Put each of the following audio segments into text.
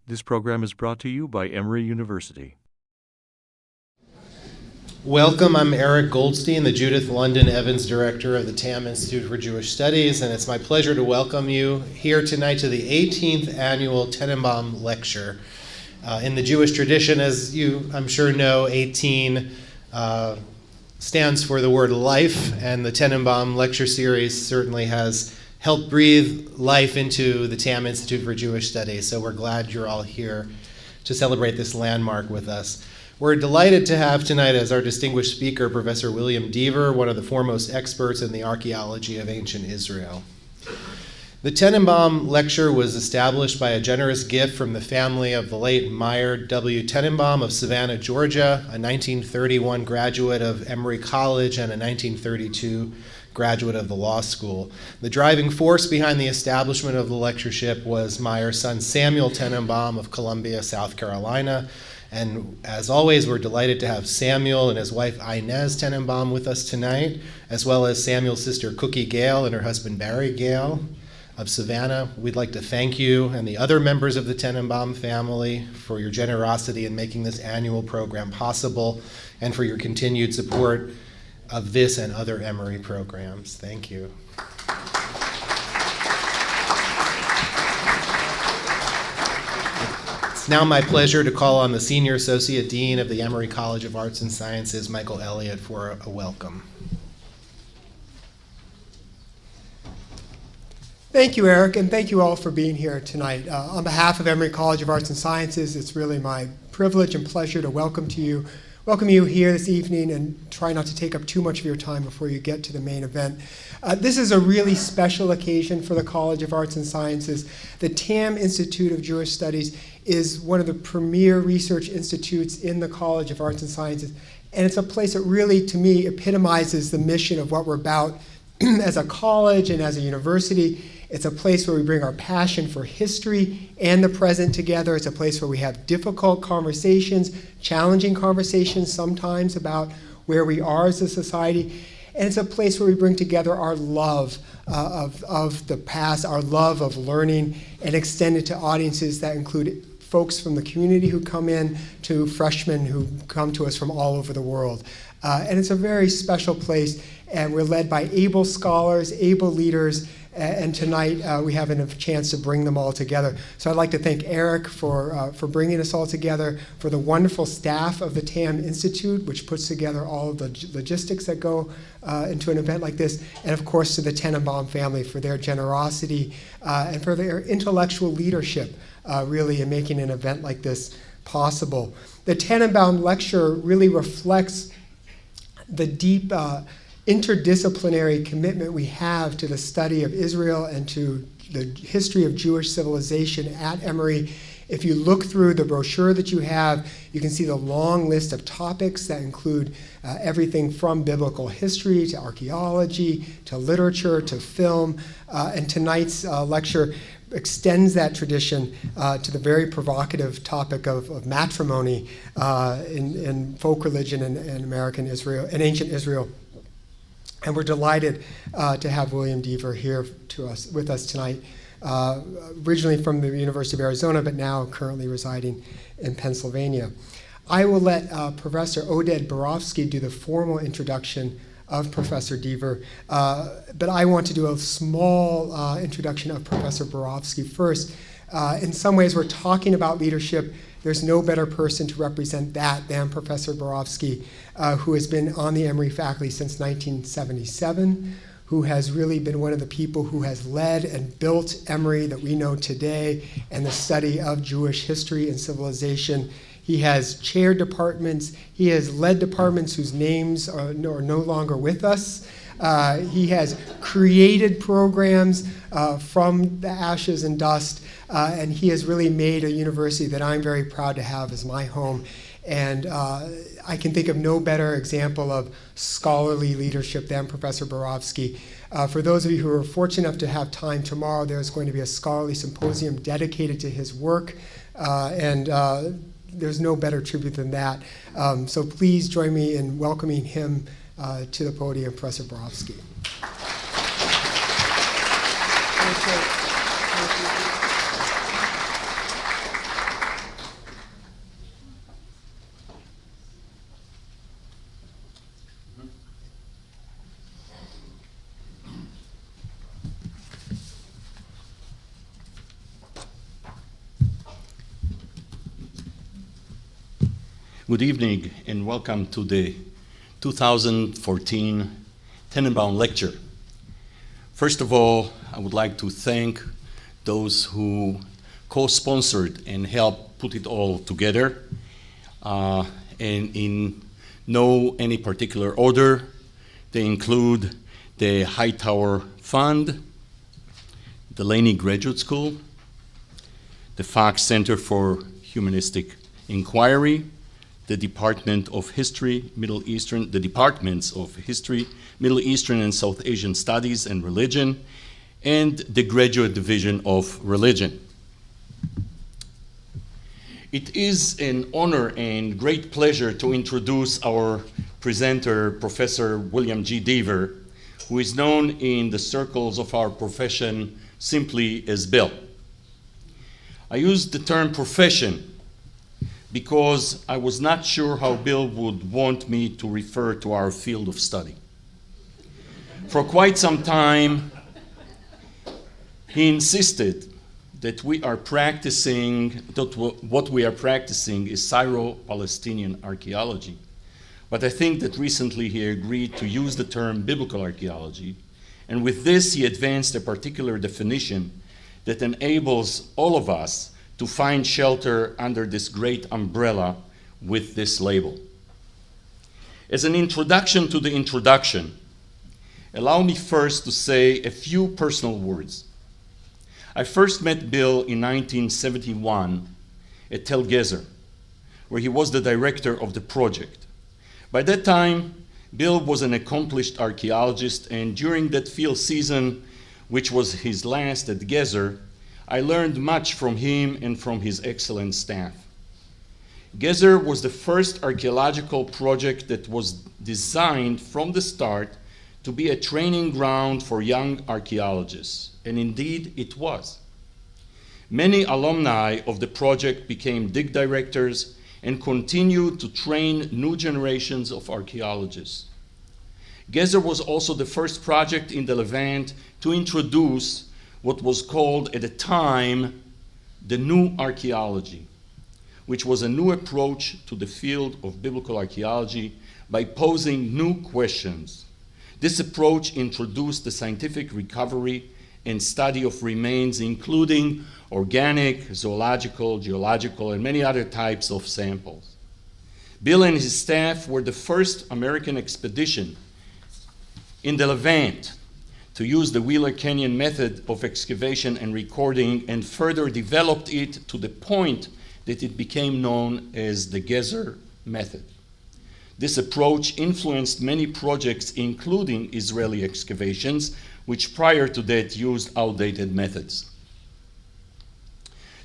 This program is brought to you by Emory University. Welcome, I'm Eric Goldstein, the Judith London Evans Director of the TAM Institute for Jewish Studies, and it's my pleasure to welcome you here tonight to the 18th Annual Tenenbaum Lecture. In the Jewish tradition, as you, I'm sure, know, 18 stands for the word life, and the Tenenbaum Lecture Series certainly has helped breathe life into the TAM Institute for Jewish Studies, so we're glad you're all here to celebrate this landmark with us. We're delighted to have tonight as our distinguished speaker Professor William Dever, one of the foremost experts in the archaeology of ancient Israel. The Tenenbaum Lecture was established by a generous gift from the family of the late Meyer W. Tenenbaum of Savannah, Georgia, a 1931 graduate of Emory College and a 1932 graduate of the law school. The driving force behind the establishment of the lectureship was Meyer's son Samuel Tenenbaum of Columbia, South Carolina. And as always, we're delighted to have Samuel and his wife Inez Tenenbaum with us tonight, as well as Samuel's sister Cookie Gale and her husband Barry Gale of Savannah. We'd like to thank you and the other members of the Tenenbaum family for your generosity in making this annual program possible and for your continued support of this and other Emory programs. Thank you. It's now my pleasure to call on the Senior Associate Dean of the Emory College of Arts and Sciences, Michael Elliott, for a welcome. Thank you, Eric, and thank you all for being here tonight. On behalf of Emory College of Arts and Sciences, it's really my privilege and pleasure to welcome you here this evening and try not to take up too much of your time before you get to the main event. This is a really special occasion for the College of Arts and Sciences. The TAM Institute of Jewish Studies is one of the premier research institutes in the College of Arts and Sciences, and it's a place that really, to me, epitomizes the mission of what we're about as a college and as a university. It's a place where we bring our passion for history and the present together. It's a place where we have difficult conversations, challenging conversations sometimes about where we are as a society. And it's a place where we bring together our love of the past, our love of learning, and extend it to audiences that include folks from the community who come in to freshmen who come to us from all over the world. And it's a very special place, and we're led by able scholars, able leaders, and tonight we have a chance to bring them all together. So I'd like to thank Eric for bringing us all together, for the wonderful staff of the TAM Institute, which puts together all of the logistics that go into an event like this, and of course to the Tenenbaum family for their generosity and for their intellectual leadership really in making an event like this possible. The Tenenbaum Lecture really reflects the deep interdisciplinary commitment we have to the study of Israel and to the history of Jewish civilization at Emory. If you look through the brochure that you have, you can see the long list of topics that include everything from biblical history to archaeology to literature to film. And tonight's lecture extends that tradition to the very provocative topic of matrimony in folk religion in American Israel, in ancient Israel. And we're delighted to have William Dever here with us tonight, originally from the University of Arizona, but now currently residing in Pennsylvania. I will let Professor Oded Borofsky do the formal introduction of Professor Dever, but I want to do a small introduction of Professor Borofsky first. In some ways, we're talking about leadership. There's no better person to represent that than Professor Borofsky, who has been on the Emory faculty since 1977, who has really been one of the people who has led and built Emory that we know today and the study of Jewish history and civilization. He has chaired departments. He has led departments whose names are no longer with us. He has created programs from the ashes and dust, and he has really made a university that I'm very proud to have as my home. And I can think of no better example of scholarly leadership than Professor Borofsky. For those of you who are fortunate enough to have time tomorrow, there's going to be a scholarly symposium dedicated to his work, and there's no better tribute than that. So please join me in welcoming him to the podium, Professor Borofsky. Good evening and welcome to the 2014 Tenenbaum Lecture. First of all, I would like to thank those who co-sponsored and helped put it all together. And in no any particular order, they include the Hightower Fund, the Laney Graduate School, the Fox Center for Humanistic Inquiry, the Department of History, the Departments of History, Middle Eastern and South Asian Studies and Religion, and the Graduate Division of Religion. It is an honor and great pleasure to introduce our presenter, Professor William G. Dever, who is known in the circles of our profession simply as Bill. I use the term profession because I was not sure how Bill would want me to refer to our field of study. For quite some time, he insisted that what we are practicing is Syro-Palestinian archaeology. But I think that recently he agreed to use the term biblical archaeology, and with this he advanced a particular definition that enables all of us to find shelter under this great umbrella with this label. As an introduction to the introduction, allow me first to say a few personal words. I first met Bill in 1971 at Tel Gezer, where he was the director of the project. By that time, Bill was an accomplished archaeologist, and during that field season, which was his last at Gezer, I learned much from him and from his excellent staff. Gezer was the first archaeological project that was designed from the start to be a training ground for young archaeologists, and indeed it was. Many alumni of the project became dig directors and continued to train new generations of archaeologists. Gezer was also the first project in the Levant to introduce what was called at the time the New Archaeology, which was a new approach to the field of biblical archaeology by posing new questions. This approach introduced the scientific recovery and study of remains, including organic, zoological, geological, and many other types of samples. Bill and his staff were the first American expedition in the Levant to use the Wheeler Canyon method of excavation and recording, and further developed it to the point that it became known as the Gezer method. This approach influenced many projects, including Israeli excavations, which prior to that used outdated methods.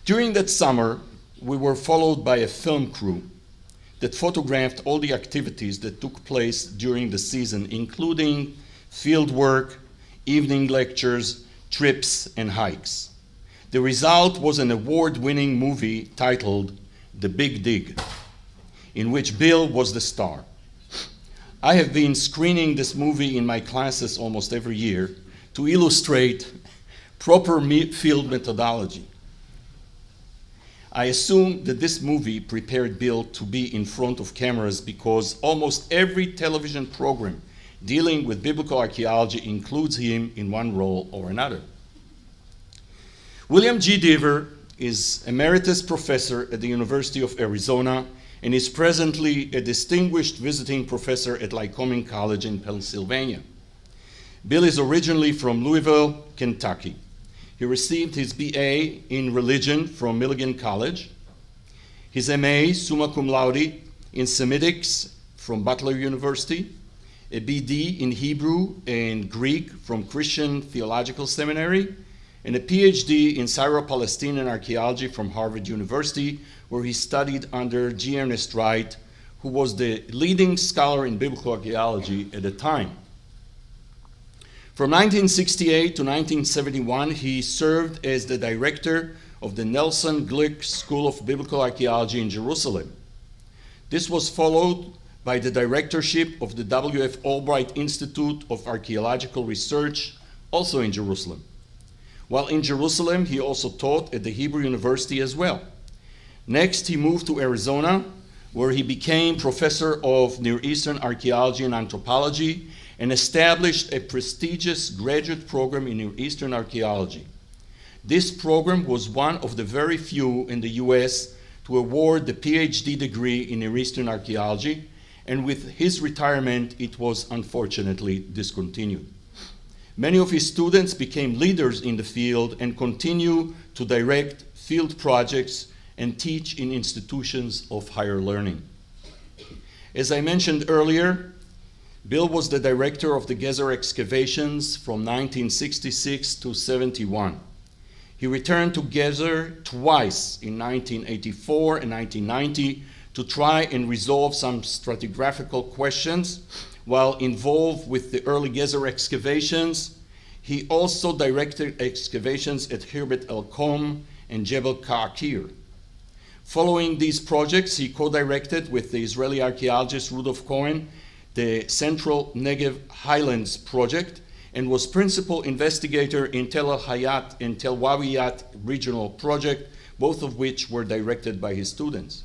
During that summer, we were followed by a film crew that photographed all the activities that took place during the season, including field work, evening lectures, trips, and hikes. The result was an award-winning movie titled The Big Dig, in which Bill was the star. I have been screening this movie in my classes almost every year to illustrate proper field methodology. I assume that this movie prepared Bill to be in front of cameras because almost every television program dealing with biblical archaeology includes him in one role or another. William G. Dever is Emeritus Professor at the University of Arizona and is presently a distinguished visiting professor at Lycoming College in Pennsylvania. Bill is originally from Louisville, Kentucky. He received his BA in religion from Milligan College, his MA summa cum laude in Semitics from Butler University, a BD in Hebrew and Greek from Christian Theological Seminary, and a PhD in Syro-Palestinian archaeology from Harvard University, where he studied under G. Ernest Wright, who was the leading scholar in biblical archaeology at the time. From 1968 to 1971, he served as the director of the Nelson Glick School of Biblical Archaeology in Jerusalem. This was followed by the directorship of the W.F. Albright Institute of Archaeological Research, also in Jerusalem. While in Jerusalem, he also taught at the Hebrew University as well. Next, he moved to Arizona, where he became professor of Near Eastern archaeology and anthropology and established a prestigious graduate program in Near Eastern archaeology. This program was one of the very few in the US to award the PhD degree in Near Eastern archaeology, and with his retirement, it was unfortunately discontinued. Many of his students became leaders in the field and continue to direct field projects and teach in institutions of higher learning. As I mentioned earlier, Bill was the director of the Gezer excavations from 1966 to 71. He returned to Gezer twice in 1984 and 1990 to try and resolve some stratigraphical questions. While involved with the early Gezer excavations, he also directed excavations at Khirbet el-Kom and Jebel Ka'akir. Following these projects, he co-directed with the Israeli archaeologist Rudolf Cohen the Central Negev Highlands project and was principal investigator in Tel El-Hayat and Tel Wawiyat regional project, both of which were directed by his students.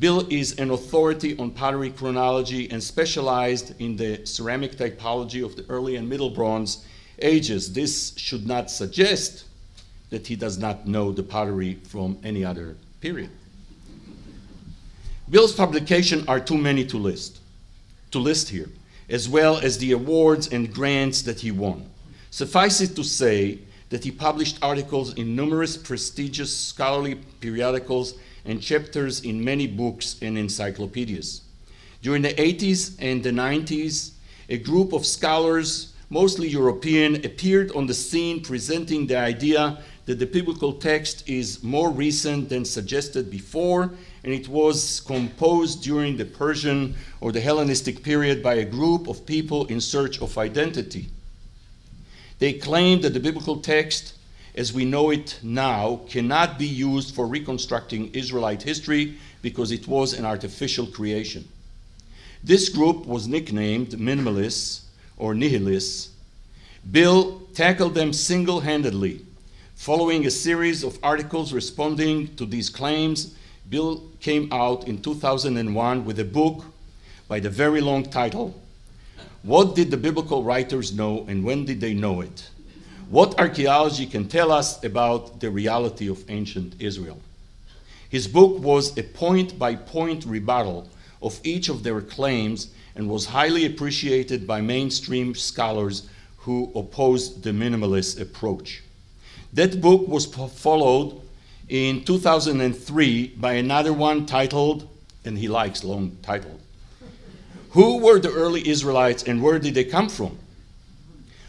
Bill is an authority on pottery chronology and specialized in the ceramic typology of the early and middle Bronze ages. This should not suggest that he does not know the pottery from any other period. Bill's publications are too many to list here, as well as the awards and grants that he won. Suffice it to say that he published articles in numerous prestigious scholarly periodicals and chapters in many books and encyclopedias. During the 80s and the 90s, a group of scholars, mostly European, appeared on the scene presenting the idea that the biblical text is more recent than suggested before, and it was composed during the Persian or the Hellenistic period by a group of people in search of identity. They claimed that the biblical text, as we know it now, cannot be used for reconstructing Israelite history because it was an artificial creation. This group was nicknamed minimalists or nihilists. Bill tackled them single-handedly. Following a series of articles responding to these claims, Bill came out in 2001 with a book by the very long title, What Did the Biblical Writers Know and When Did They Know It? What archaeology can tell us about the reality of ancient Israel. His book was a point-by-point rebuttal of each of their claims and was highly appreciated by mainstream scholars who opposed the minimalist approach. That book was followed in 2003 by another one titled, and he likes long titles, Who Were the Early Israelites and Where Did They Come From?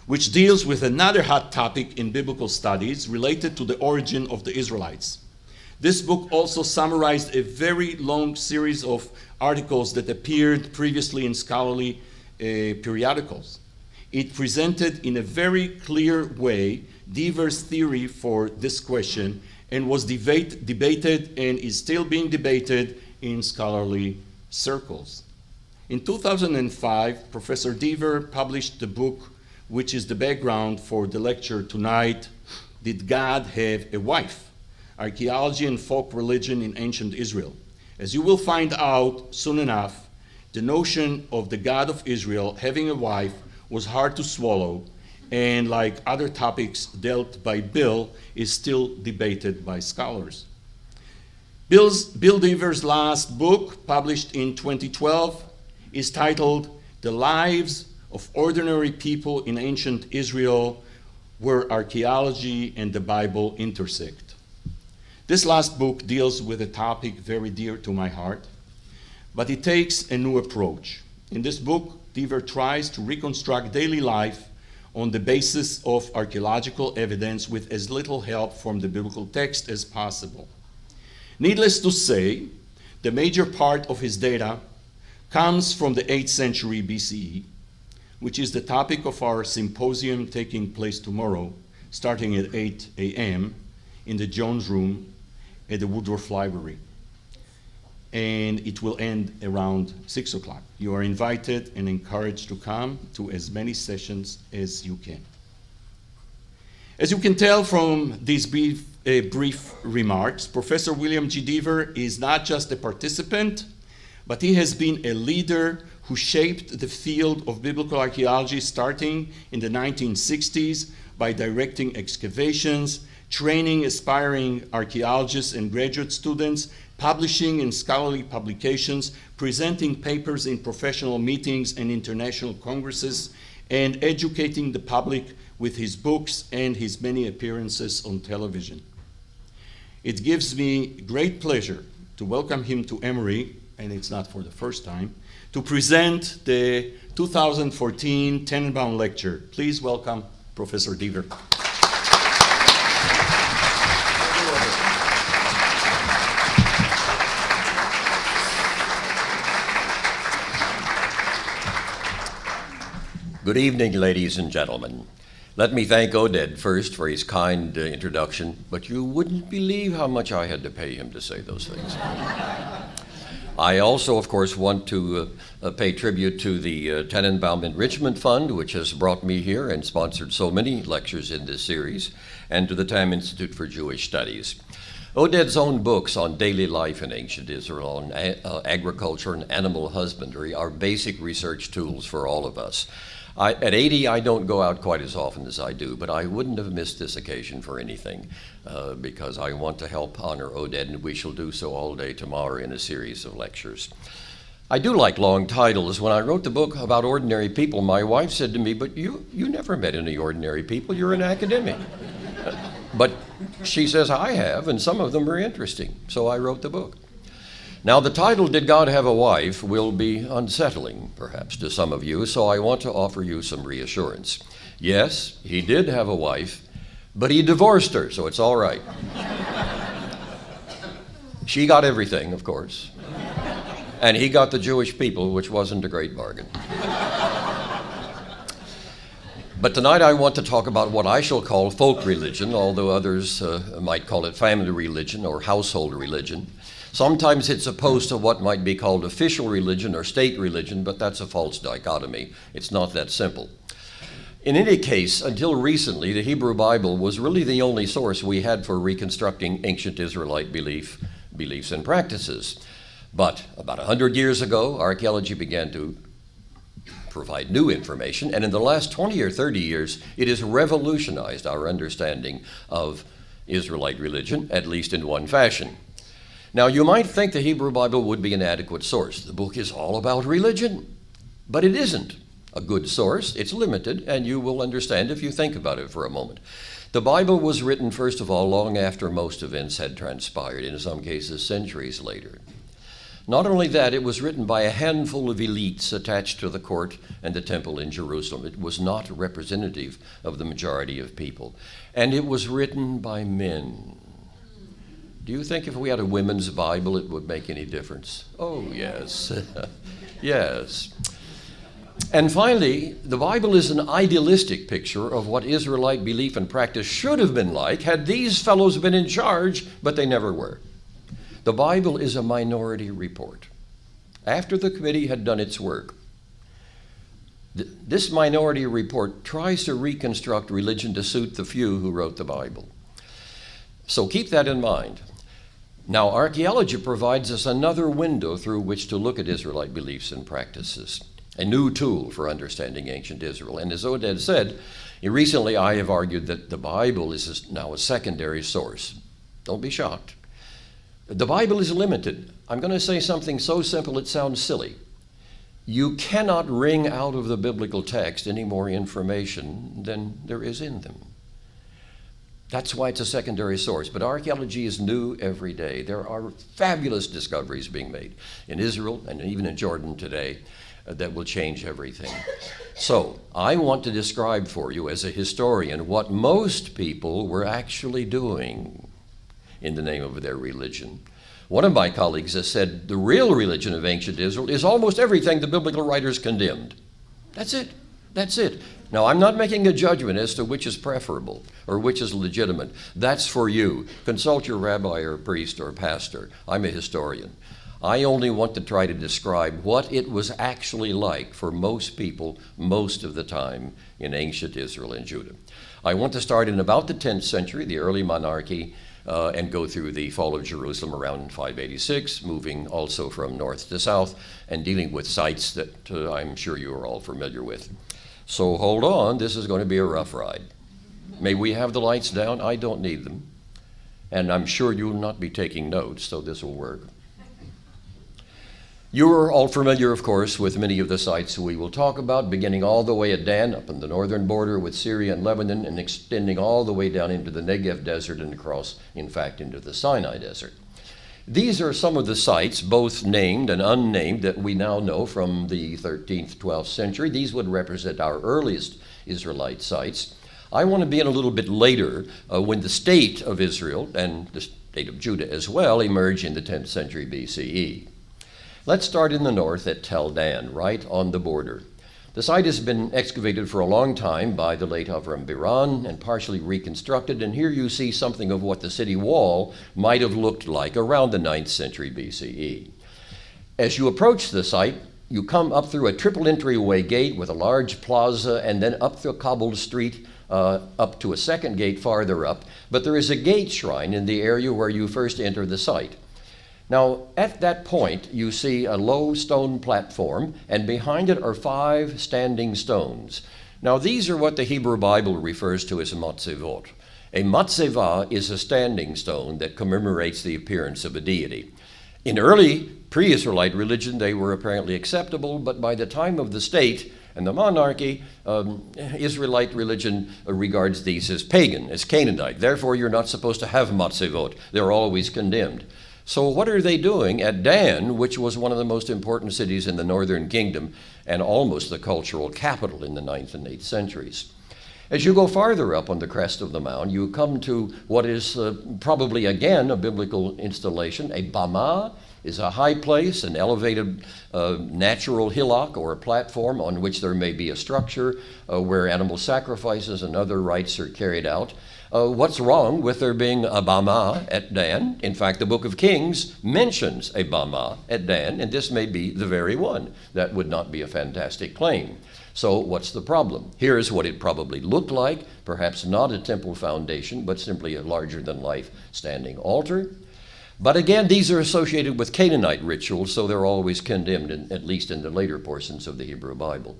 Which deals with another hot topic in biblical studies related to the origin of the Israelites. This book also summarized a very long series of articles that appeared previously in scholarly periodicals. It presented in a very clear way Dever's theory for this question and was debated and is still being debated in scholarly circles. In 2005, Professor Dever published the book which is the background for the lecture tonight, Did God Have a Wife? Archaeology and Folk Religion in Ancient Israel. As you will find out soon enough, the notion of the God of Israel having a wife was hard to swallow, and like other topics dealt by Bill, is still debated by scholars. Bill Dever's last book, published in 2012, is titled The Lives of Ordinary People in Ancient Israel, Where Archaeology and the Bible Intersect. This last book deals with a topic very dear to my heart, but it takes a new approach. In this book, Dever tries to reconstruct daily life on the basis of archaeological evidence with as little help from the biblical text as possible. Needless to say, the major part of his data comes from the 8th century BCE, which is the topic of our symposium taking place tomorrow, starting at 8 a.m. in the Jones Room at the Woodruff Library. And it will end around 6 o'clock. You are invited and encouraged to come to as many sessions as you can. As you can tell from these brief remarks, Professor William G. Deaver is not just a participant, but he has been a leader who shaped the field of biblical archaeology starting in the 1960s by directing excavations, training aspiring archaeologists and graduate students, publishing in scholarly publications, presenting papers in professional meetings and international congresses, and educating the public with his books and his many appearances on television. It gives me great pleasure to welcome him to Emory, and it's not for the first time, to present the 2014 Tenenbaum Lecture. Please welcome Professor Deaver. Good evening, ladies and gentlemen. Let me thank Oded first for his kind introduction, but you wouldn't believe how much I had to pay him to say those things. I also, of course, want to pay tribute to the Tenenbaum Enrichment Fund, which has brought me here and sponsored so many lectures in this series, and to the Tam Institute for Jewish Studies. Oded's own books on daily life in ancient Israel, on agriculture and animal husbandry, are basic research tools for all of us. At 80, I don't go out quite as often as I do, but I wouldn't have missed this occasion for anything because I want to help honor Oded, and we shall do so all day tomorrow in a series of lectures. I do like long titles. When I wrote the book about ordinary people, my wife said to me, but you never met any ordinary people, you're an academic. But she says, I have, and some of them are interesting, so I wrote the book. Now, the title, Did God Have a Wife, will be unsettling, perhaps, to some of you, so I want to offer you some reassurance. Yes, he did have a wife, but he divorced her, so it's all right. She got everything, of course, and he got the Jewish people, which wasn't a great bargain. But tonight I want to talk about what I shall call folk religion, although others might call it family religion or household religion. Sometimes it's opposed to what might be called official religion or state religion, but that's a false dichotomy. It's not that simple. In any case, until recently, the Hebrew Bible was really the only source we had for reconstructing ancient Israelite beliefs and practices. But about 100 years ago, archaeology began to provide new information, and in the last 20 or 30 years, it has revolutionized our understanding of Israelite religion, at least in one fashion. Now, you might think the Hebrew Bible would be an adequate source. The book is all about religion, but it isn't a good source. It's limited, and you will understand if you think about it for a moment. The Bible was written, first of all, long after most events had transpired, in some cases centuries later. Not only that, it was written by a handful of elites attached to the court and the temple in Jerusalem. It was not representative of the majority of people. And it was written by men. Do you think if we had a women's Bible, it would make any difference? Oh, yes. Yes. And finally, the Bible is an idealistic picture of what Israelite belief and practice should have been like had these fellows been in charge, but they never were. The Bible is a minority report. After the committee had done its work, this minority report tries to reconstruct religion to suit the few who wrote the Bible. So keep that in mind. Now, archaeology provides us another window through which to look at Israelite beliefs and practices, a new tool for understanding ancient Israel. And as Oded said, recently I have argued that the Bible is now a secondary source. Don't be shocked. The Bible is limited. I'm going to say something so simple it sounds silly. You cannot wring out of the biblical text any more information than there is in them. That's why it's a secondary source. But archaeology is new every day. There are fabulous discoveries being made in Israel and even in Jordan today that will change everything. So I want to describe for you as a historian what most people were actually doing in the name of their religion. One of my colleagues has said the real religion of ancient Israel is almost everything the biblical writers condemned. That's it. That's it. Now, I'm not making a judgment as to which is preferable or which is legitimate. That's for you. Consult your rabbi or priest or pastor. I'm a historian. I only want to try to describe what it was actually like for most people most of the time in ancient Israel and Judah. I want to start in about the 10th century, the early monarchy, and go through the fall of Jerusalem around 586, moving also from north to south, and dealing with sites that I'm sure you are all familiar with. So hold on, this is going to be a rough ride. May we have the lights down? I don't need them. And I'm sure you will not be taking notes, so this will work. You are all familiar, of course, with many of the sites we will talk about, beginning all the way at Dan, up on the northern border with Syria and Lebanon, and extending all the way down into the Negev Desert and across, in fact, into the Sinai Desert. These are some of the sites, both named and unnamed, that we now know from the 13th, 12th century. These would represent our earliest Israelite sites. I want to begin a little bit later, when the state of Israel, and the state of Judah as well, emerged in the 10th century BCE. Let's start in the north at Tel Dan, right on the border. The site has been excavated for a long time by the late Avram Biran and partially reconstructed, and here you see something of what the city wall might have looked like around the 9th century BCE. As you approach the site, you come up through a triple entryway gate with a large plaza, and then up through a cobbled street up to a second gate farther up, but there is a gate shrine in the area where you first enter the site. Now, at that point, you see a low stone platform, and behind it are 5 standing stones. Now, these are what the Hebrew Bible refers to as matzevot. A matzevah is a standing stone that commemorates the appearance of a deity. In early pre-Israelite religion, they were apparently acceptable, but by the time of the state and the monarchy, Israelite religion regards these as pagan, as Canaanite. Therefore, you're not supposed to have matzevot. They're always condemned. So what are they doing at Dan, which was one of the most important cities in the northern kingdom and almost the cultural capital in the 9th and 8th centuries? As you go farther up on the crest of the mound, you come to what is probably again a biblical installation. A bama is a high place, an elevated natural hillock or a platform on which there may be a structure where animal sacrifices and other rites are carried out. What's wrong with there being a bama at Dan? In fact, the book of Kings mentions a bama at Dan, and this may be the very one. That would not be a fantastic claim. So what's the problem? Here's what it probably looked like, perhaps not a temple foundation, but simply a larger-than-life standing altar. But again, these are associated with Canaanite rituals, so they're always condemned, at least in the later portions of the Hebrew Bible.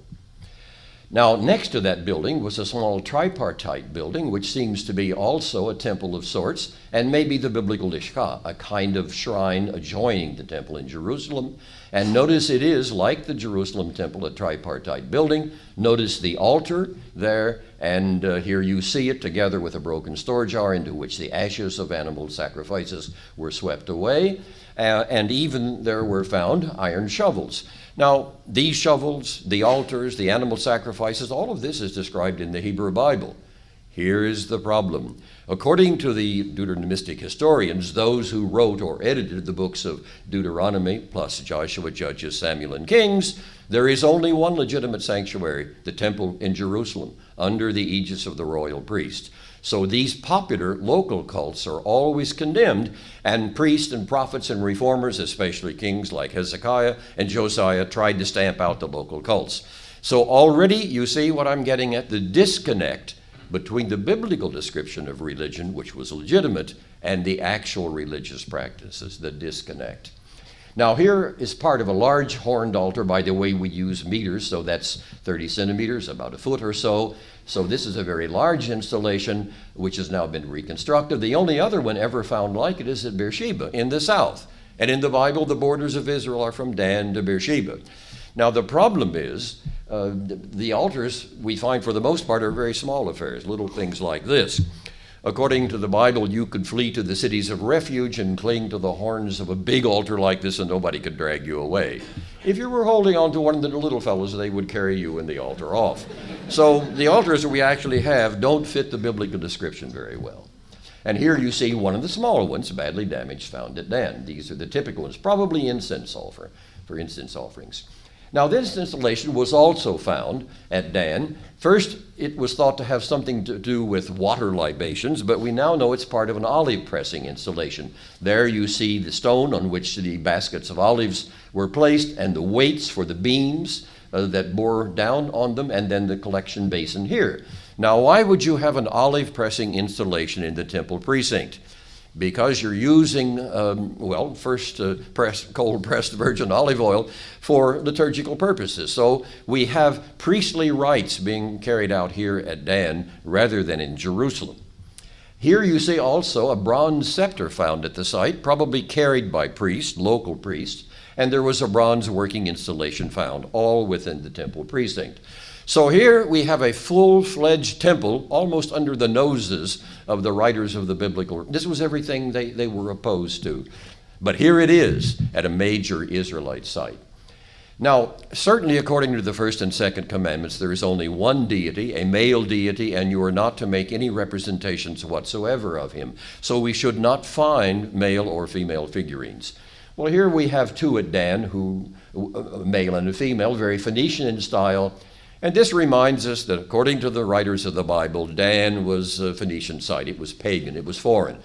Now, next to that building was a small tripartite building, which seems to be also a temple of sorts, and maybe the biblical Lishka, a kind of shrine adjoining the temple in Jerusalem. And notice it is, like the Jerusalem temple, a tripartite building. Notice the altar there, and here you see it together with a broken store jar into which the ashes of animal sacrifices were swept away. And even there were found iron shovels. Now, these shovels, the altars, the animal sacrifices, all of this is described in the Hebrew Bible. Here is the problem. According to the Deuteronomistic historians, those who wrote or edited the books of Deuteronomy, plus Joshua, Judges, Samuel, and Kings, there is only one legitimate sanctuary, the temple in Jerusalem, under the aegis of the royal priest. So these popular local cults are always condemned, and priests and prophets and reformers, especially kings like Hezekiah and Josiah, tried to stamp out the local cults. So already you see what I'm getting at, the disconnect between the biblical description of religion, which was legitimate, and the actual religious practices, the disconnect. Now here is part of a large horned altar. By the way, we use meters, so that's 30 centimeters, about a foot or so. So this is a very large installation, which has now been reconstructed. The only other one ever found like it is at Beersheba in the south. And in the Bible, the borders of Israel are from Dan to Beersheba. Now the problem is, the altars we find for the most part are very small affairs, little things like this. According to the Bible, you could flee to the cities of refuge and cling to the horns of a big altar like this and nobody could drag you away. If you were holding on to one of the little fellows, they would carry you and the altar off. So the altars that we actually have don't fit the biblical description very well. And here you see one of the smaller ones, badly damaged, found at Dan. These are the typical ones, probably incense sulfur for incense offerings. Now, this installation was also found at Dan. First, it was thought to have something to do with water libations, but we now know it's part of an olive pressing installation. There you see the stone on which the baskets of olives were placed and the weights for the beams that bore down on them, and then the collection basin here. Now, why would you have an olive pressing installation in the temple precinct? Because you're using, cold-pressed virgin olive oil for liturgical purposes. So we have priestly rites being carried out here at Dan rather than in Jerusalem. Here you see also a bronze scepter found at the site, probably carried by priests, local priests, and there was a bronze working installation found, all within the temple precinct. So here we have a full-fledged temple almost under the noses of the writers of the biblical. This was everything they were opposed to. But here it is at a major Israelite site. Now, certainly according to the first and second commandments, there is only one deity, a male deity, and you are not to make any representations whatsoever of him. So we should not find male or female figurines. Well, here we have two at Dan, male and a female, very Phoenician in style. And this reminds us that according to the writers of the Bible, Dan was a Phoenician site. It was pagan. It was foreign.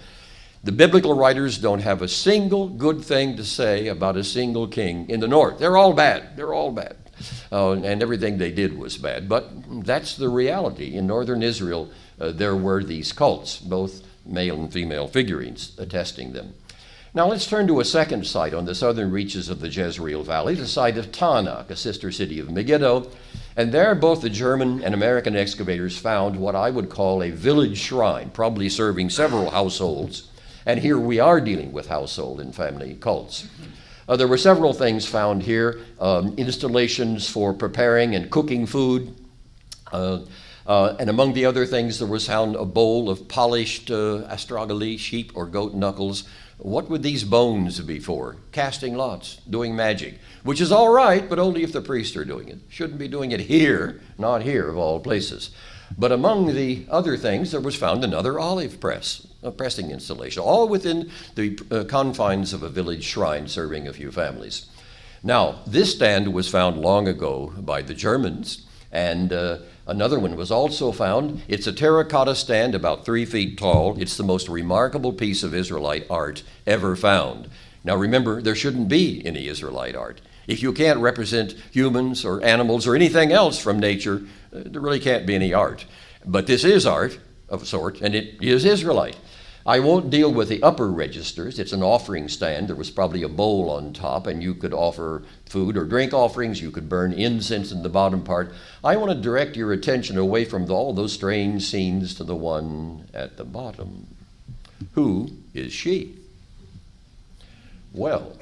The biblical writers don't have a single good thing to say about a single king in the north. They're all bad. They're all bad. And everything they did was bad. But that's the reality. In northern Israel, there were these cults, both male and female figurines attesting them. Now let's turn to a second site on the southern reaches of the Jezreel Valley, the site of Tanakh, a sister city of Megiddo. And there both the German and American excavators found what I would call a village shrine, probably serving several households. And here we are dealing with household and family cults. There were several things found here, installations for preparing and cooking food. And among the other things, there was found a bowl of polished astragali, sheep or goat knuckles. What would these bones be for? Casting lots, doing magic, which is all right, but only if the priests are doing it. Shouldn't be doing it here, not here of all places. But among the other things, there was found another olive press, a pressing installation, all within the confines of a village shrine serving a few families. Now, this stand was found long ago by the Germans, and another one was also found. It's a terracotta stand about 3 feet tall. It's the most remarkable piece of Israelite art ever found. Now remember, there shouldn't be any Israelite art. If you can't represent humans or animals or anything else from nature, there really can't be any art. But this is art of a sort, and it is Israelite. I won't deal with the upper registers. It's an offering stand. There was probably a bowl on top, and you could offer food or drink offerings. You could burn incense in the bottom part. I want to direct your attention away from all those strange scenes to the one at the bottom. Who is she? Well,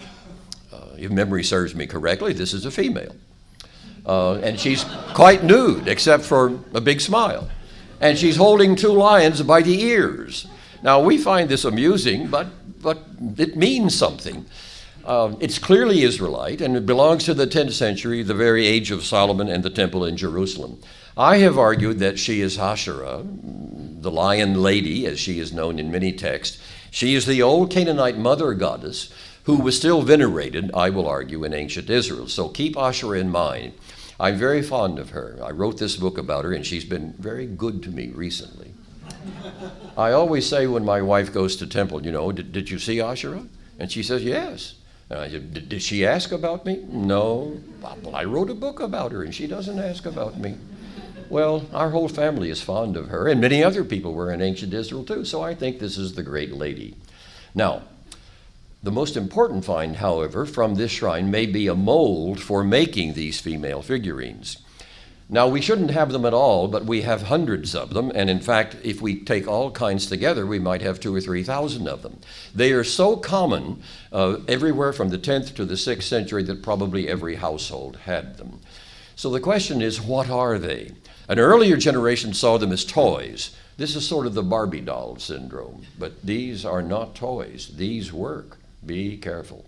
if memory serves me correctly, this is a female. And she's quite nude, except for a big smile. And she's holding two lions by the ears. Now, we find this amusing, but it means something. It's clearly Israelite, and it belongs to the 10th century, the very age of Solomon and the temple in Jerusalem. I have argued that she is Asherah, the lion lady, as she is known in many texts. She is the old Canaanite mother goddess who was still venerated, I will argue, in ancient Israel. So keep Asherah in mind. I'm very fond of her. I wrote this book about her, and she's been very good to me recently. I always say when my wife goes to temple, did you see Asherah? And she says, yes. And I said, did she ask about me? No. Well, I wrote a book about her, and she doesn't ask about me. Well, our whole family is fond of her, and many other people were in ancient Israel too, so I think this is the great lady. Now, the most important find, however, from this shrine may be a mold for making these female figurines. Now, we shouldn't have them at all, but we have hundreds of them, and in fact, if we take all kinds together, we might have 2,000 or 3,000 of them. They are so common everywhere from the 10th to the 6th century that probably every household had them. So the question is, what are they? An earlier generation saw them as toys. This is sort of the Barbie doll syndrome, but these are not toys. These work. Be careful.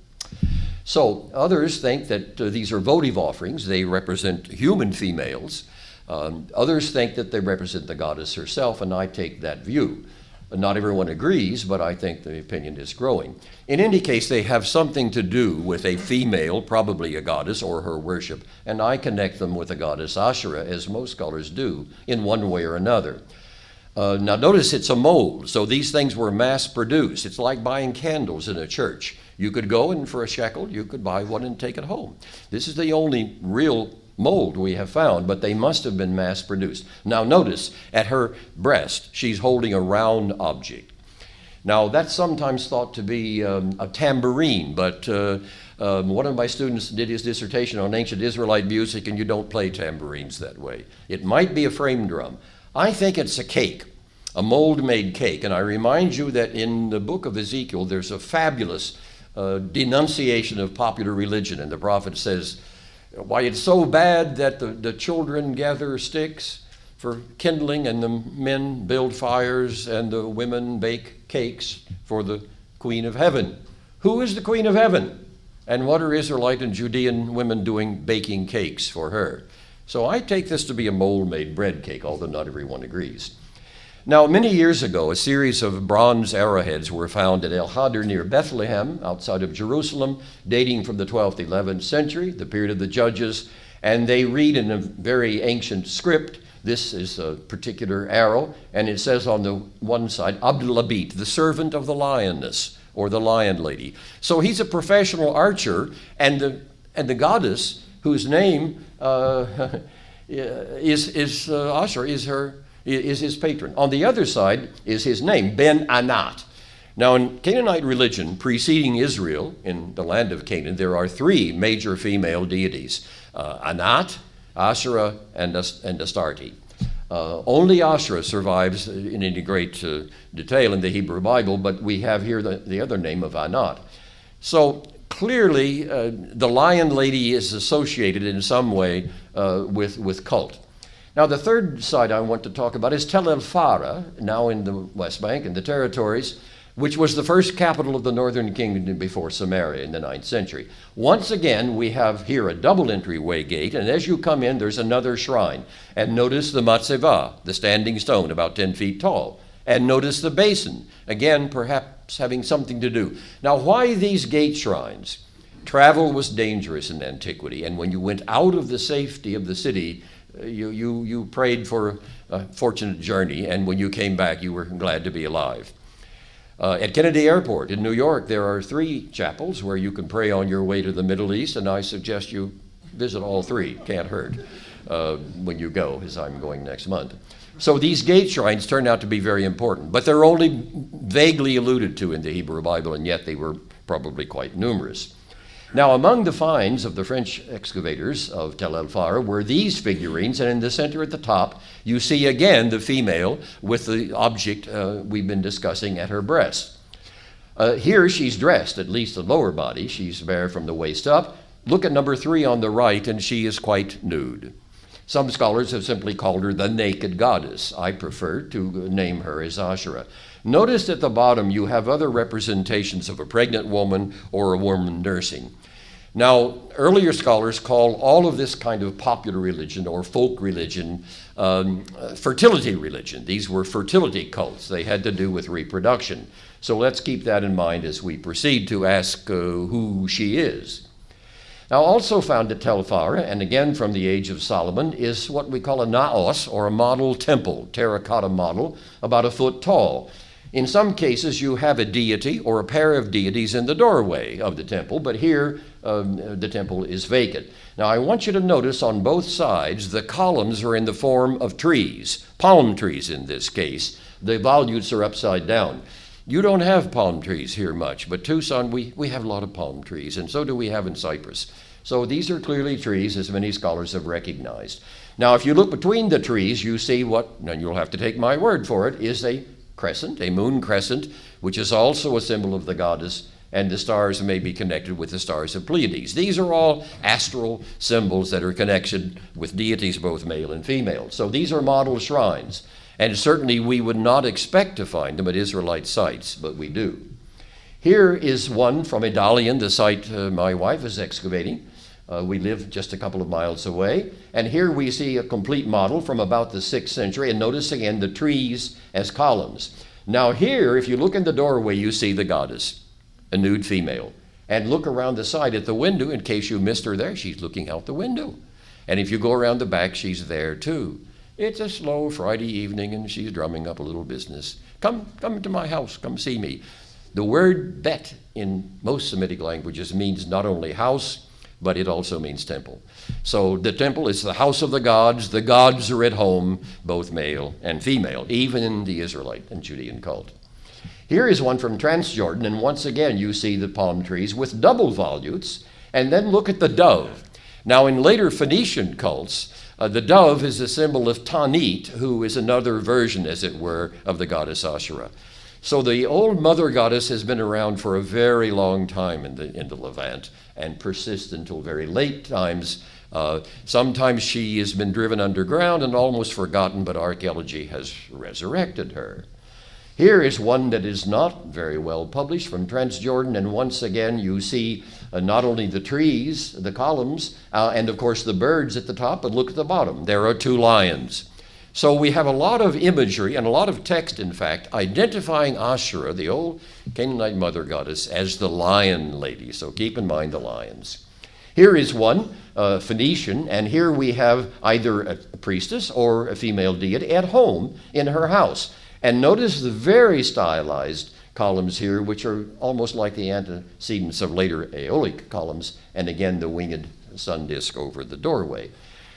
So others think that these are votive offerings. They represent human females. Others think that they represent the goddess herself, and I take that view. Not everyone agrees, but I think the opinion is growing. In any case, they have something to do with a female, probably a goddess, or her worship, and I connect them with the goddess Asherah, as most scholars do, in one way or another. Now notice it's a mold, so these things were mass-produced. It's like buying candles in a church. You could go and for a shekel, you could buy one and take it home. This is the only real mold we have found, but they must have been mass-produced. Now notice, at her breast, she's holding a round object. Now that's sometimes thought to be a tambourine, but one of my students did his dissertation on ancient Israelite music, and you don't play tambourines that way. It might be a frame drum. I think it's a cake, a mold-made cake, and I remind you that in the book of Ezekiel, there's a fabulous denunciation of popular religion, and the prophet says, why, it's so bad that the children gather sticks for kindling, and the men build fires, and the women bake cakes for the Queen of Heaven. Who is the Queen of Heaven? And what are Israelite and Judean women doing baking cakes for her? So I take this to be a mold-made bread cake, although not everyone agrees. Now, many years ago, a series of bronze arrowheads were found at El Hadr near Bethlehem, outside of Jerusalem, dating from the 12th, 11th century, the period of the Judges, and they read in a very ancient script. This is a particular arrow, and it says on the one side, Abdulabit, the servant of the lioness, or the lion lady. So he's a professional archer, and the goddess, whose name is Asherah, is his patron. On the other side is his name, Ben Anat. Now, in Canaanite religion preceding Israel, in the land of Canaan, there are three major female deities, Anat, Asherah, and Astarte. Only Asherah survives in any great detail in the Hebrew Bible, but we have here the other name of Anat. So clearly, the lion lady is associated in some way with cult. Now, the third site I want to talk about is Tel El Farah, now in the West Bank and the territories, which was the first capital of the northern kingdom before Samaria in the 9th century. Once again, we have here a double entryway gate, and as you come in, there's another shrine. And notice the matzevah, the standing stone, about 10 feet tall. And notice the basin, again, perhaps having something to do. Now, why these gate shrines? Travel was dangerous in antiquity, and when you went out of the safety of the city, you prayed for a fortunate journey, and when you came back, you were glad to be alive. At Kennedy Airport in New York, there are 3 chapels where you can pray on your way to the Middle East, and I suggest you visit all 3. Can't hurt when you go, as I'm going next month. So these gate shrines turn out to be very important, but they're only vaguely alluded to in the Hebrew Bible, and yet they were probably quite numerous. Now, among the finds of the French excavators of Tel El Farah were these figurines, and in the center at the top, you see again the female with the object we've been discussing at her breast. Here she's dressed, at least the lower body. She's bare from the waist up. Look at number 3 on the right, and she is quite nude. Some scholars have simply called her the naked goddess. I prefer to name her as Asherah. Notice at the bottom you have other representations of a pregnant woman or a woman nursing. Now, earlier scholars call all of this kind of popular religion or folk religion fertility religion. These were fertility cults. They had to do with reproduction. So let's keep that in mind as we proceed to ask who she is. Now, also found at Tel Farah, and again from the age of Solomon, is what we call a naos, or a model temple, terracotta model, about a foot tall. In some cases, you have a deity or a pair of deities in the doorway of the temple, but here the temple is vacant. Now, I want you to notice on both sides, the columns are in the form of trees, palm trees in this case. The volutes are upside down. You don't have palm trees here much, but Tucson, we have a lot of palm trees, and so do we have in Cyprus. So these are clearly trees, as many scholars have recognized. Now, if you look between the trees, you see what, and you'll have to take my word for it, is a crescent, a moon crescent, which is also a symbol of the goddess, and the stars may be connected with the stars of Pleiades. These are all astral symbols that are connected with deities, both male and female. So these are model shrines. And certainly we would not expect to find them at Israelite sites, but we do. Here is one from Idalian, the site my wife is excavating. We live just a couple of miles away. And here we see a complete model from about the 6th century. And notice again the trees as columns. Now here, if you look in the doorway, you see the goddess, a nude female. And look around the side at the window, in case you missed her there, she's looking out the window. And if you go around the back, she's there too. It's a slow Friday evening, and she's drumming up a little business. Come to my house, come see me. The word bet in most Semitic languages means not only house, but it also means temple. So the temple is the house of the gods. The gods are at home, both male and female, even in the Israelite and Judean cult. Here is one from Transjordan, and once again you see the palm trees with double volutes, and then look at the dove. Now in later Phoenician cults, the dove is a symbol of Tanit, who is another version, as it were, of the goddess Asherah. So the old mother goddess has been around for a very long time in the Levant and persists until very late times. Sometimes she has been driven underground and almost forgotten, but archaeology has resurrected her. Here is one that is not very well published from Transjordan, and once again you see not only the trees, the columns, and of course the birds at the top, but look at the bottom. There are two lions. So we have a lot of imagery and a lot of text, in fact, identifying Asherah, the old Canaanite mother goddess, as the lion lady. So keep in mind the lions. Here is one, Phoenician, and here we have either a priestess or a female deity at home in her house. And notice the very stylized columns here, which are almost like the antecedents of later Aeolic columns, and again the winged sun disk over the doorway.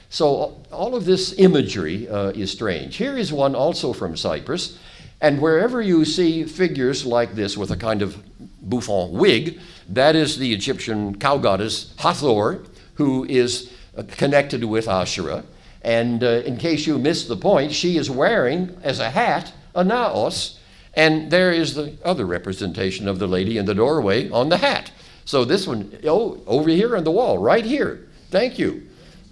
So all of this imagery is strange. Here is one also from Cyprus, and wherever you see figures like this with a kind of bouffant wig, that is the Egyptian cow goddess Hathor, who is connected with Asherah. And in case you missed the point, she is wearing as a hat a naos, and there is the other representation of the lady in the doorway on the hat. So this one, over here on the wall, right here. Thank you.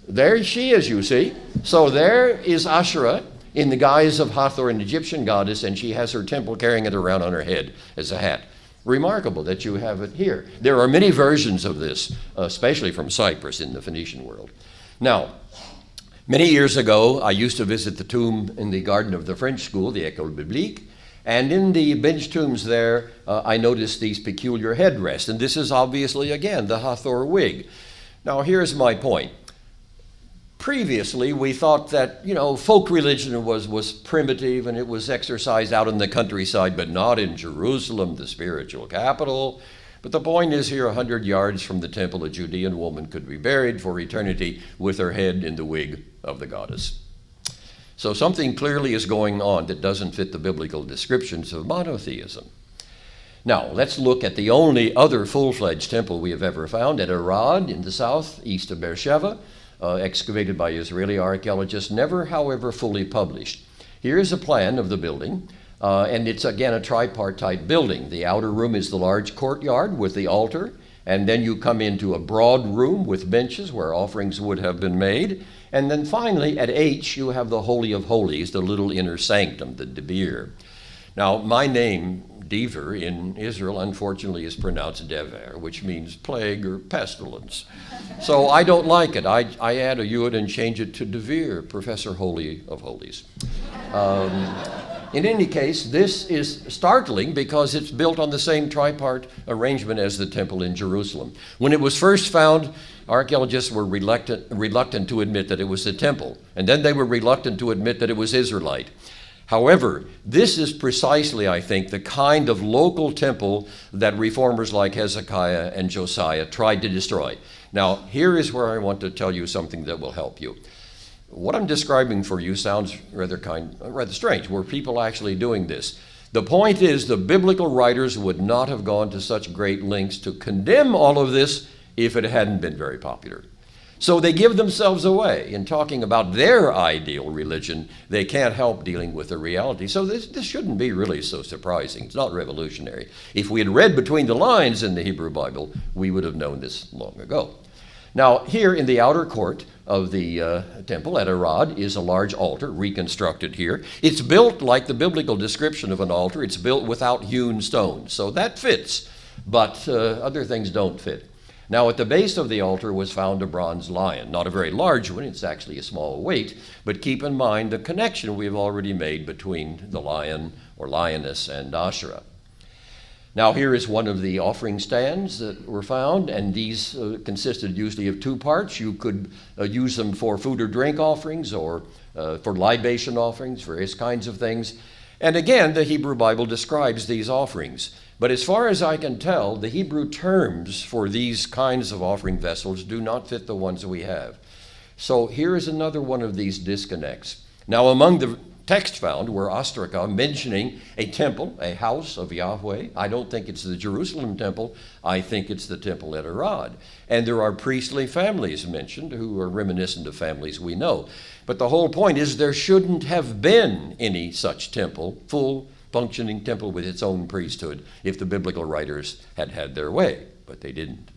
There she is, you see. So there is Asherah in the guise of Hathor, an Egyptian goddess, and she has her temple carrying it around on her head as a hat. Remarkable that you have it here. There are many versions of this, especially from Cyprus in the Phoenician world. Now, many years ago, I used to visit the tomb in the garden of the French school, the École Biblique, and in the bench tombs there, I noticed these peculiar headrests, and this is obviously, again, the Hathor wig. Now, here's my point. Previously, we thought that, folk religion was primitive and it was exercised out in the countryside, but not in Jerusalem, the spiritual capital. But the point is here, 100 yards from the temple, a Judean woman could be buried for eternity with her head in the wig of the goddess. So something clearly is going on that doesn't fit the biblical descriptions of monotheism. Now, let's look at the only other full-fledged temple we have ever found at Arad in the south, east of Beersheba, excavated by Israeli archaeologists, never, however, fully published. Here is a plan of the building, and it's, again, a tripartite building. The outer room is the large courtyard with the altar, and then you come into a broad room with benches where offerings would have been made, and then finally, at H, you have the Holy of Holies, the little inner sanctum, the Debir. Now, my name, Dever, in Israel, unfortunately, is pronounced Dever, which means plague or pestilence. So I don't like it. I add a yud and change it to Devere, Professor Holy of Holies. In any case, this is startling because it's built on the same tripart arrangement as the temple in Jerusalem. When it was first found, archaeologists were reluctant to admit that it was a temple, and then they were reluctant to admit that it was Israelite. However, this is precisely, I think, the kind of local temple that reformers like Hezekiah and Josiah tried to destroy. Now, here is where I want to tell you something that will help you. What I'm describing for you sounds rather strange. Were people actually doing this? The point is, the biblical writers would not have gone to such great lengths to condemn all of this if it hadn't been very popular. So they give themselves away in talking about their ideal religion. They can't help dealing with the reality. So this shouldn't be really so surprising. It's not revolutionary. If we had read between the lines in the Hebrew Bible, we would have known this long ago. Now, here in the outer court of the temple at Arad is a large altar reconstructed here. It's built like the biblical description of an altar. It's built without hewn stones. So that fits, but other things don't fit. Now, at the base of the altar was found a bronze lion, not a very large one, it's actually a small weight, but keep in mind the connection we've already made between the lion or lioness and Asherah. Now here is one of the offering stands that were found, and these consisted usually of two parts. You could use them for food or drink offerings, or for libation offerings, various kinds of things. And again, the Hebrew Bible describes these offerings. But as far as I can tell, the Hebrew terms for these kinds of offering vessels do not fit the ones we have. So here is another one of these disconnects. Now, among the text found were ostraca mentioning a temple, a house of Yahweh. I don't think it's the Jerusalem temple. I think it's the temple at Arad. And there are priestly families mentioned who are reminiscent of families we know. But the whole point is there shouldn't have been any such temple, full functioning temple with its own priesthood, if the biblical writers had had their way, but they didn't.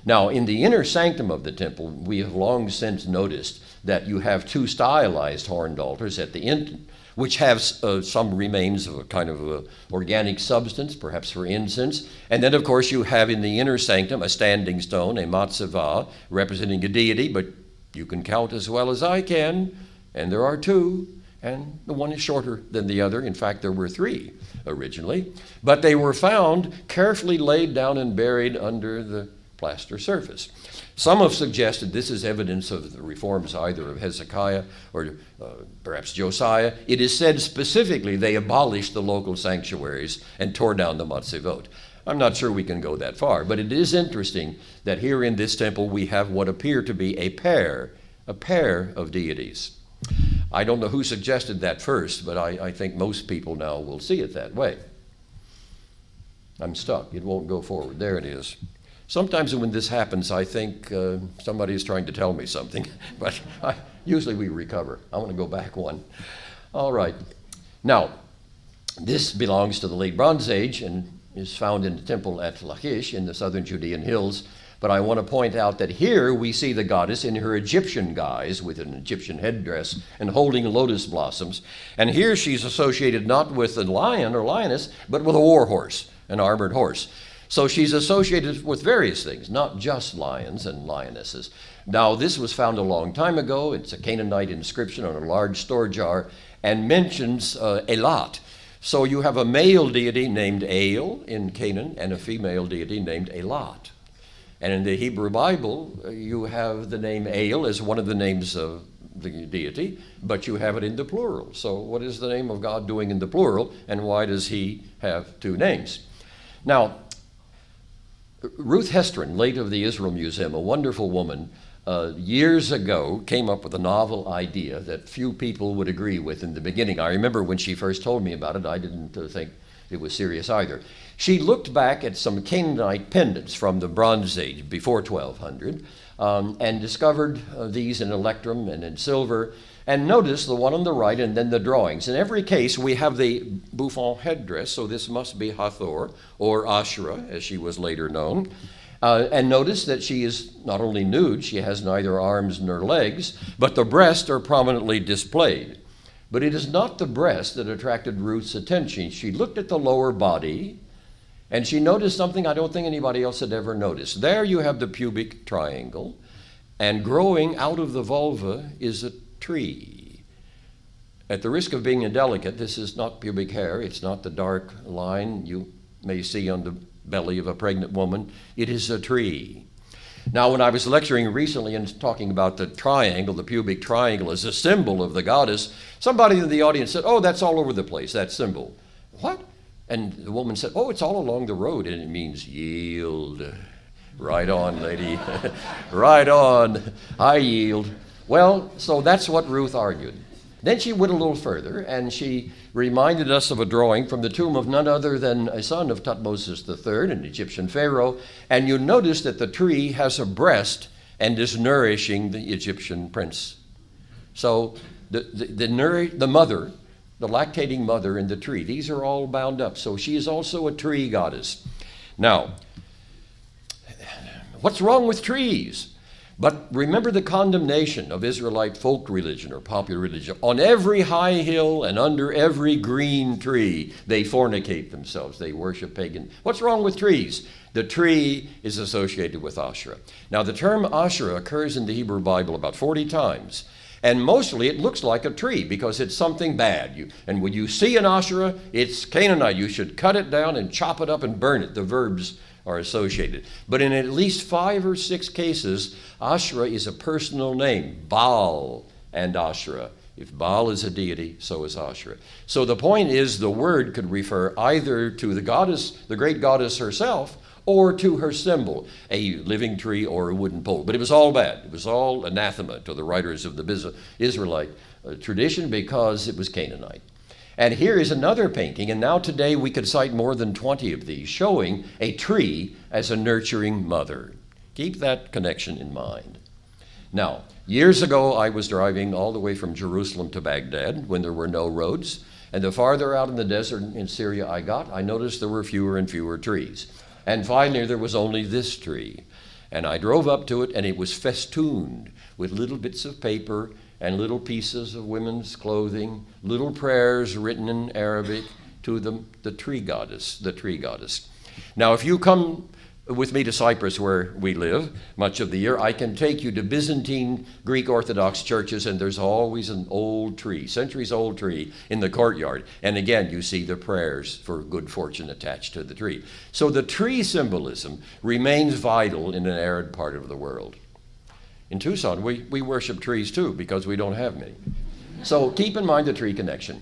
Now, in the inner sanctum of the temple, we have long since noticed that you have two stylized horned altars at the end, which have some remains of a kind of organic substance, perhaps for incense. And then, of course, you have in the inner sanctum a standing stone, a matzevah, representing a deity, but you can count as well as I can, and there are two, and the one is shorter than the other. In fact, there were three originally, but they were found carefully laid down and buried under the plaster surface. Some have suggested this is evidence of the reforms either of Hezekiah or perhaps Josiah. It is said specifically they abolished the local sanctuaries and tore down the matzevot. I'm not sure we can go that far, but it is interesting that here in this temple we have what appear to be a pair of deities. I don't know who suggested that first, but I think most people now will see it that way. I'm stuck. It won't go forward. There it is. Sometimes when this happens, I think somebody is trying to tell me something, but usually we recover. I want to go back one. All right. Now, this belongs to the late Bronze Age and is found in the temple at Lachish in the southern Judean hills. But I want to point out that here we see the goddess in her Egyptian guise with an Egyptian headdress and holding lotus blossoms. And here she's associated not with a lion or lioness, but with a war horse, an armored horse. So she's associated with various things, not just lions and lionesses. Now, this was found a long time ago. It's a Canaanite inscription on a large store jar and mentions Elat. So you have a male deity named El in Canaan and a female deity named Elat. And in the Hebrew Bible, you have the name El as one of the names of the deity, but you have it in the plural. So what is the name of God doing in the plural, and why does he have two names? Now, Ruth Hestron, late of the Israel Museum, a wonderful woman, years ago came up with a novel idea that few people would agree with in the beginning. I remember when she first told me about it, I didn't think it was serious either. She looked back at some Canaanite pendants from the Bronze Age before 1200 and discovered these in electrum and in silver, and notice the one on the right and then the drawings. In every case, we have the bouffant headdress, so this must be Hathor, or Asherah, as she was later known. And notice that she is not only nude, she has neither arms nor legs, but the breasts are prominently displayed. But it is not the breast that attracted Ruth's attention. She looked at the lower body, and she noticed something I don't think anybody else had ever noticed. There you have the pubic triangle, and growing out of the vulva is a tree. At the risk of being indelicate, this is not pubic hair. It's not the dark line you may see on the belly of a pregnant woman. It is a tree. Now, when I was lecturing recently and talking about the triangle, the pubic triangle as a symbol of the goddess, somebody in the audience said, "Oh, that's all over the place, that symbol." What? And the woman said, "Oh, it's all along the road, and it means yield." Right on, lady. Right on. I yield. Well, so that's what Ruth argued. Then she went a little further, and she reminded us of a drawing from the tomb of none other than a son of Tutmosis III, an Egyptian pharaoh, and you notice that the tree has a breast and is nourishing the Egyptian prince. So the mother, the lactating mother in the tree, these are all bound up. So she is also a tree goddess. Now, what's wrong with trees? But remember the condemnation of Israelite folk religion or popular religion. On every high hill and under every green tree, they fornicate themselves. They worship pagan. What's wrong with trees? The tree is associated with Asherah. Now, the term Asherah occurs in the Hebrew Bible about 40 times. And mostly it looks like a tree because it's something bad. And when you see an Asherah, it's Canaanite. You should cut it down and chop it up and burn it. The verbs are associated. But in at least 5 or 6 cases, Asherah is a personal name, Baal and Asherah. If Baal is a deity, so is Asherah. So the point is the word could refer either to the goddess, the great goddess herself, or to her symbol, a living tree or a wooden pole. But it was all bad. It was all anathema to the writers of the Israelite tradition because it was Canaanite. And here is another painting, and now today we could cite more than 20 of these, showing a tree as a nurturing mother. Keep that connection in mind. Now, years ago I was driving all the way from Jerusalem to Baghdad when there were no roads, and the farther out in the desert in Syria I got, I noticed there were fewer and fewer trees. And finally, there was only this tree. And I drove up to it, and it was festooned with little bits of paper and little pieces of women's clothing, little prayers written in Arabic to the tree goddess, the tree goddess. Now, if you come with me to Cyprus, where we live much of the year, I can take you to Byzantine Greek Orthodox churches, and there's always an old tree, centuries-old tree in the courtyard. And again, you see the prayers for good fortune attached to the tree. So the tree symbolism remains vital in an arid part of the world. In Tucson, we worship trees too, because we don't have many. So keep in mind the tree connection.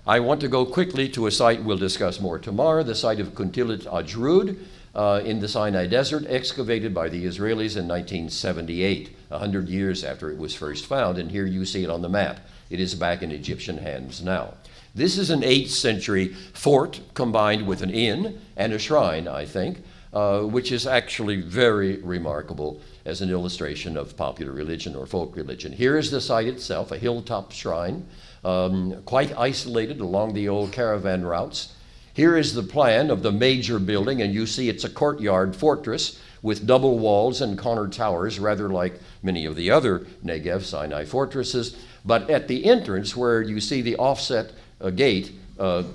I want to go quickly to a site we'll discuss more tomorrow, the site of Kuntillet Ajrud, in the Sinai Desert, excavated by the Israelis in 1978, 100 years after it was first found, and here you see it on the map. It is back in Egyptian hands now. This is an 8th century fort combined with an inn and a shrine, I think, which is actually very remarkable as an illustration of popular religion or folk religion. Here is the site itself, a hilltop shrine, quite isolated along the old caravan routes. Here is the plan of the major building, and you see it's a courtyard fortress with double walls and corner towers, rather like many of the other Negev Sinai fortresses. But at the entrance, where you see the offset gate,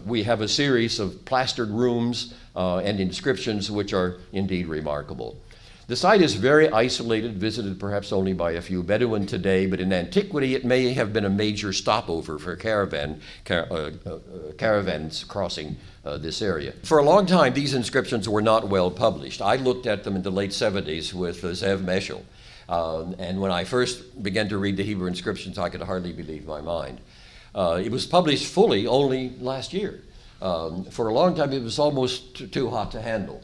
we have a series of plastered rooms and inscriptions which are indeed remarkable. The site is very isolated, visited perhaps only by a few Bedouin today, but in antiquity it may have been a major stopover for caravans crossing this area. For a long time, these inscriptions were not well published. I looked at them in the late 70s with Zev Meshel, and when I first began to read the Hebrew inscriptions, I could hardly believe my mind. It was published fully only last year. For a long time, it was almost too hot to handle.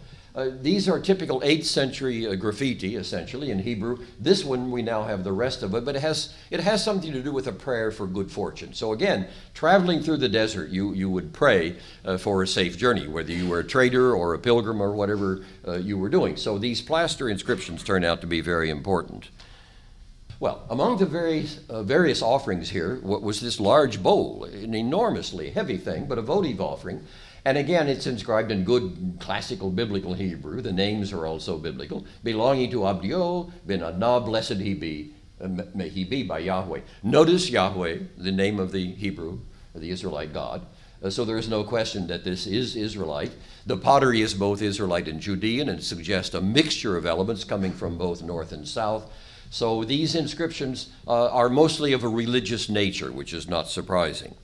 These are typical 8th century graffiti, essentially, in Hebrew. This one, we now have the rest of it, but it has something to do with a prayer for good fortune. So again, traveling through the desert, you would pray for a safe journey, whether you were a trader or a pilgrim or whatever you were doing. So these plaster inscriptions turn out to be very important. Well, among the various offerings here was this large bowl, an enormously heavy thing, but a votive offering. And again, it's inscribed in good classical biblical Hebrew. The names are also biblical. Belonging to Abdio ben Adnah, blessed he be, may he be by Yahweh. Notice Yahweh, the name of the Hebrew, the Israelite God. So there is no question that this is Israelite. The pottery is both Israelite and Judean and suggests a mixture of elements coming from both north and south. So these inscriptions are mostly of a religious nature, which is not surprising.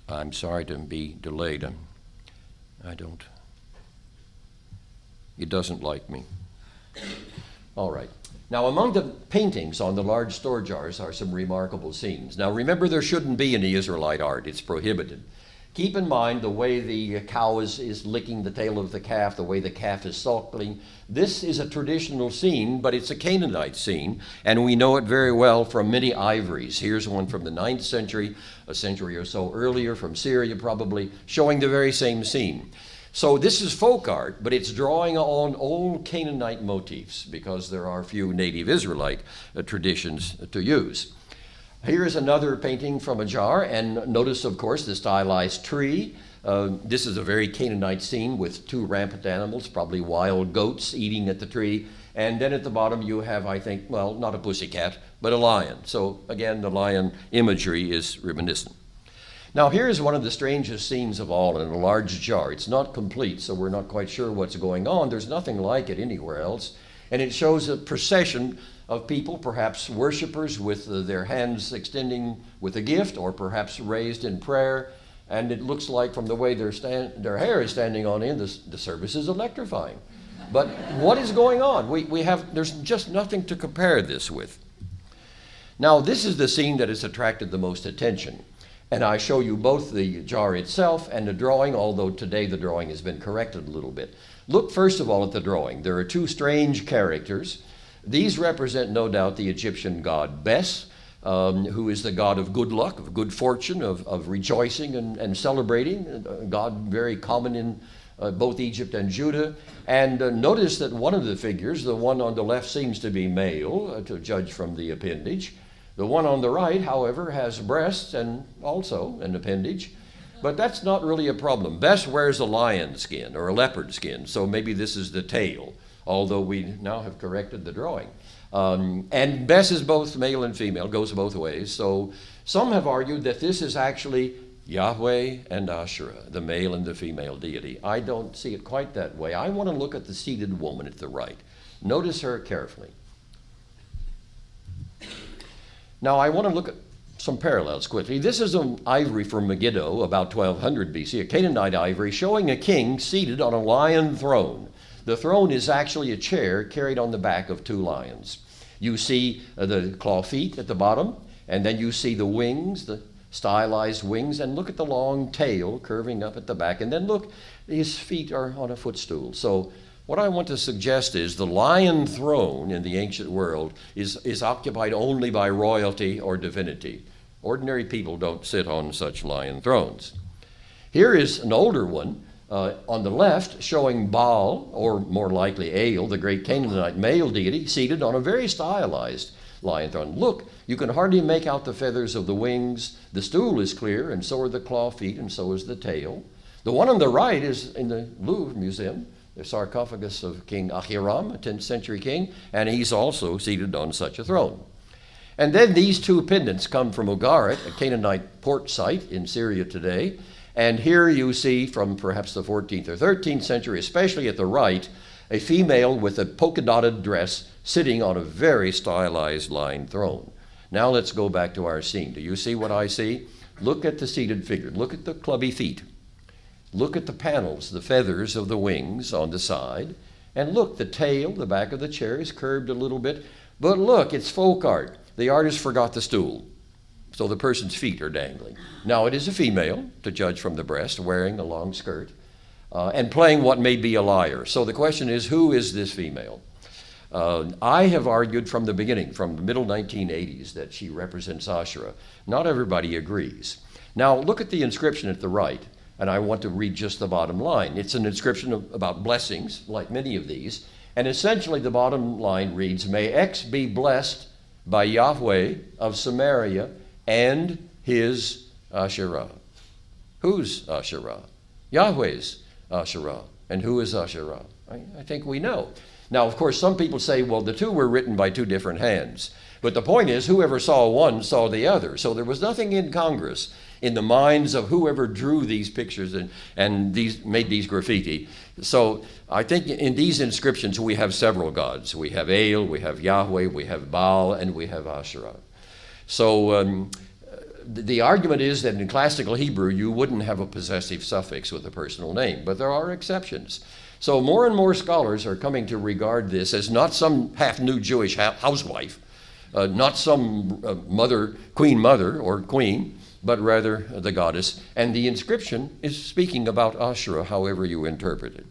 I'm sorry to be delayed. It doesn't like me. All right. Now, among the paintings on the large store jars are some remarkable scenes. Now, remember, there shouldn't be any Israelite art. It's prohibited. Keep in mind the way the cow is licking the tail of the calf, the way the calf is suckling. This is a traditional scene, but it's a Canaanite scene, and we know it very well from many ivories. Here's one from the 9th century, a century or so earlier, from Syria probably, showing the very same scene. So this is folk art, but it's drawing on old Canaanite motifs because there are few native Israelite traditions to use. Here is another painting from a jar, and notice, of course, the stylized tree. This is a very Canaanite scene with 2 rampant animals, probably wild goats eating at the tree. And then at the bottom you have, I think, well, not a pussycat, but a lion. So again, the lion imagery is reminiscent. Now here's one of the strangest scenes of all in a large jar. It's not complete, so we're not quite sure what's going on. There's nothing like it anywhere else. And it shows a procession of people, perhaps worshipers with their hands extending with a gift, or perhaps raised in prayer. And it looks like from the way their hair is standing on end, the service is electrifying. But what is going on? There's just nothing to compare this with. Now, this is the scene that has attracted the most attention. And I show you both the jar itself and the drawing, although today the drawing has been corrected a little bit. Look first of all at the drawing. There are two strange characters. These represent, no doubt, the Egyptian god Bes, who is the god of good luck, of good fortune, of rejoicing and celebrating, a god very common in both Egypt and Judah. And notice that one of the figures, the one on the left, seems to be male, to judge from the appendage. The one on the right, however, has breasts and also an appendage. But that's not really a problem. Bes wears a lion skin or a leopard skin, so maybe this is the tail, although we now have corrected the drawing. And Bes is both male and female, goes both ways. So some have argued that this is actually Yahweh and Asherah, the male and the female deity. I don't see it quite that way. I want to look at the seated woman at the right. Notice her carefully. Now I want to look at some parallels quickly. This is an ivory from Megiddo, about 1200 BC, a Canaanite ivory showing a king seated on a lion throne. The throne is actually a chair carried on the back of two lions. You see the claw feet at the bottom, and then you see the wings, the stylized wings, and look at the long tail curving up at the back, and then look, his feet are on a footstool. So what I want to suggest is the lion throne in the ancient world is occupied only by royalty or divinity. Ordinary people don't sit on such lion thrones. Here is an older one on the left showing Baal, or more likely El, the great Canaanite male deity, seated on a very stylized lion throne. Look, you can hardly make out the feathers of the wings. The stool is clear, and so are the claw feet, and so is the tail. The one on the right is in the Louvre Museum, the sarcophagus of King Ahiram, a 10th century king, and he's also seated on such a throne. And then these two pendants come from Ugarit, a Canaanite port site in Syria today. And here you see from perhaps the 14th or 13th century, especially at the right, a female with a polka-dotted dress sitting on a very stylized lion throne. Now let's go back to our scene. Do you see what I see? Look at the seated figure. Look at the clubby feet. Look at the panels, the feathers of the wings on the side. And look, the tail, the back of the chair is curved a little bit. But look, it's folk art. The artist forgot the stool, so the person's feet are dangling. Now it is a female, to judge from the breast, wearing a long skirt, and playing what may be a lyre. So the question is, who is this female? I have argued from the beginning, from the middle 1980s, that she represents Asherah. Not everybody agrees. Now look at the inscription at the right, and I want to read just the bottom line. It's an inscription about blessings, like many of these, and essentially the bottom line reads, "May X be blessed by Yahweh of Samaria and his Asherah." Who's Asherah? Yahweh's Asherah. And who is Asherah? I think we know. Now, of course, some people say, well, the two were written by two different hands. But the point is, whoever saw one saw the other. So there was nothing incongruous in the minds of whoever drew these pictures and made these graffiti. So I think in these inscriptions we have several gods. We have El, we have Yahweh, we have Baal, and we have Asherah. So the argument is that in classical Hebrew you wouldn't have a possessive suffix with a personal name, but there are exceptions. So more and more scholars are coming to regard this as not some half-nude Jewish housewife, not some queen mother or queen, but rather the goddess. And the inscription is speaking about Asherah, however you interpret it.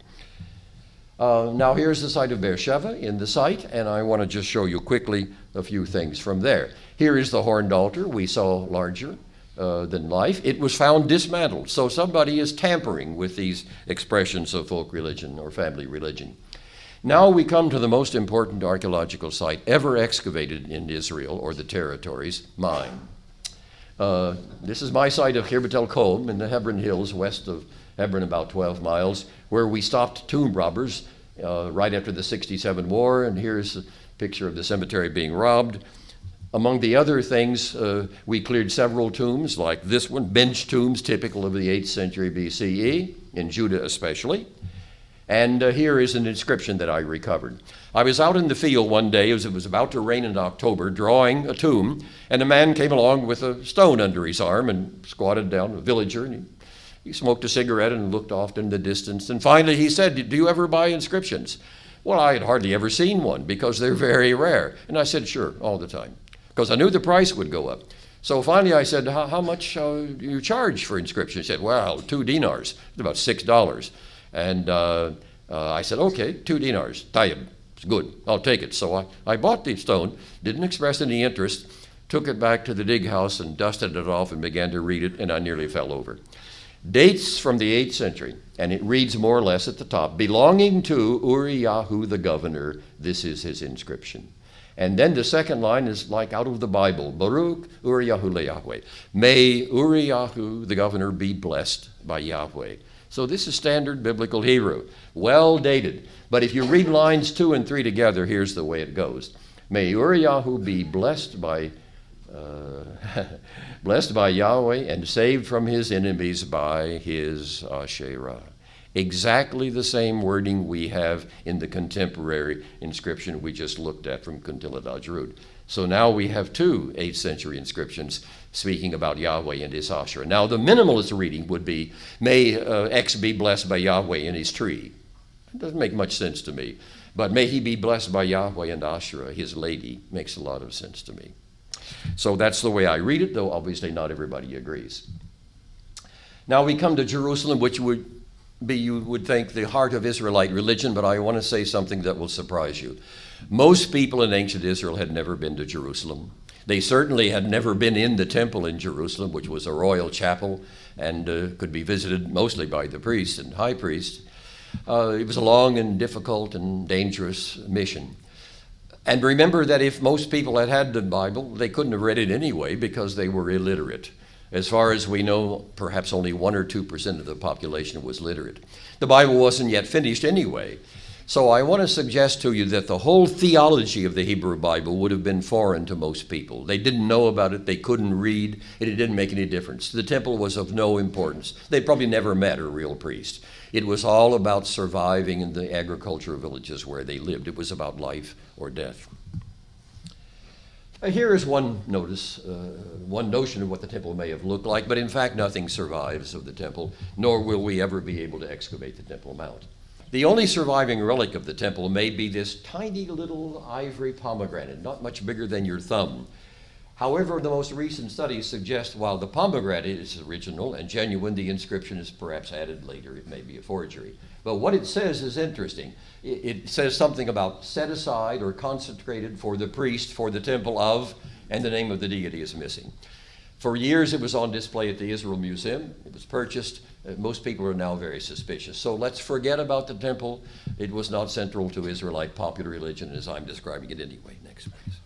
Now here's the site of Beersheba in the site, and I want to just show you quickly a few things from there. Here is the horned altar we saw larger than life. It was found dismantled, so somebody is tampering with these expressions of folk religion or family religion. Now we come to the most important archaeological site ever excavated in Israel or the territories, mine. This is my site of Khirbat el-Kolm in the Hebron Hills, west of Hebron, about 12 miles, where we stopped tomb robbers right after the 67 war, and here's a picture of the cemetery being robbed. Among the other things, we cleared several tombs, like this one, bench tombs typical of the 8th century BCE, in Judah especially. And here is an inscription that I recovered. I was out in the field one day as it was about to rain in October, drawing a tomb, and a man came along with a stone under his arm and squatted down, a villager, and he smoked a cigarette and looked off in the distance. And finally he said, "Do you ever buy inscriptions?" Well, I had hardly ever seen one because they're very rare. And I said, "Sure, all the time," because I knew the price would go up. So finally I said, how much do you charge for inscriptions? He said, "Well, 2 dinars, it's about $6. And I said, "Okay, 2 dinars, tayyib, it's good, I'll take it." So I bought the stone, didn't express any interest, took it back to the dig house and dusted it off and began to read it, and I nearly fell over. Dates from the 8th century, and it reads more or less at the top, "Belonging to Uriyahu the governor, this is his inscription." And then the second line is like out of the Bible, "Baruch Uriyahu leYahweh." May Uriyahu the governor be blessed by Yahweh. So this is standard biblical Hebrew, well dated. But if you read lines 2 and 3 together, here's the way it goes. May Uriyahu be blessed by blessed by Yahweh and saved from his enemies by his Asherah. Exactly the same wording we have in the contemporary inscription we just looked at from Kuntillet Ajrud. So now we have 2 8th century inscriptions speaking about Yahweh and his Asherah. Now the minimalist reading would be, "May X be blessed by Yahweh in his tree." It doesn't make much sense to me. But "May he be blessed by Yahweh and Asherah, his lady," makes a lot of sense to me. So that's the way I read it, though obviously not everybody agrees. Now we come to Jerusalem, which would be, you would think, the heart of Israelite religion, but I want to say something that will surprise you. Most people in ancient Israel had never been to Jerusalem. They certainly had never been in the temple in Jerusalem, which was a royal chapel and could be visited mostly by the priest and high priest. It was a long and difficult and dangerous mission. And remember that if most people had had the Bible, they couldn't have read it anyway because they were illiterate. As far as we know, perhaps only 1 or 2% of the population was literate. The Bible wasn't yet finished anyway. So I want to suggest to you that the whole theology of the Hebrew Bible would have been foreign to most people. They didn't know about it, they couldn't read, and it didn't make any difference. The temple was of no importance. They probably never met a real priest. It was all about surviving in the agricultural villages where they lived. It was about life or death. Here is one notion of what the temple may have looked like, but in fact nothing survives of the temple, nor will we ever be able to excavate the Temple Mount. The only surviving relic of the temple may be this tiny little ivory pomegranate, not much bigger than your thumb. However, the most recent studies suggest while the pomegranate is original and genuine, the inscription is perhaps added later. It may be a forgery. But what it says is interesting. It says something about set aside or consecrated for the priest for the temple of, and the name of the deity is missing. For years it was on display at the Israel Museum. It was purchased. Most people are now very suspicious. So let's forget about the temple. It was not central to Israelite popular religion as I'm describing it anyway. Next, please.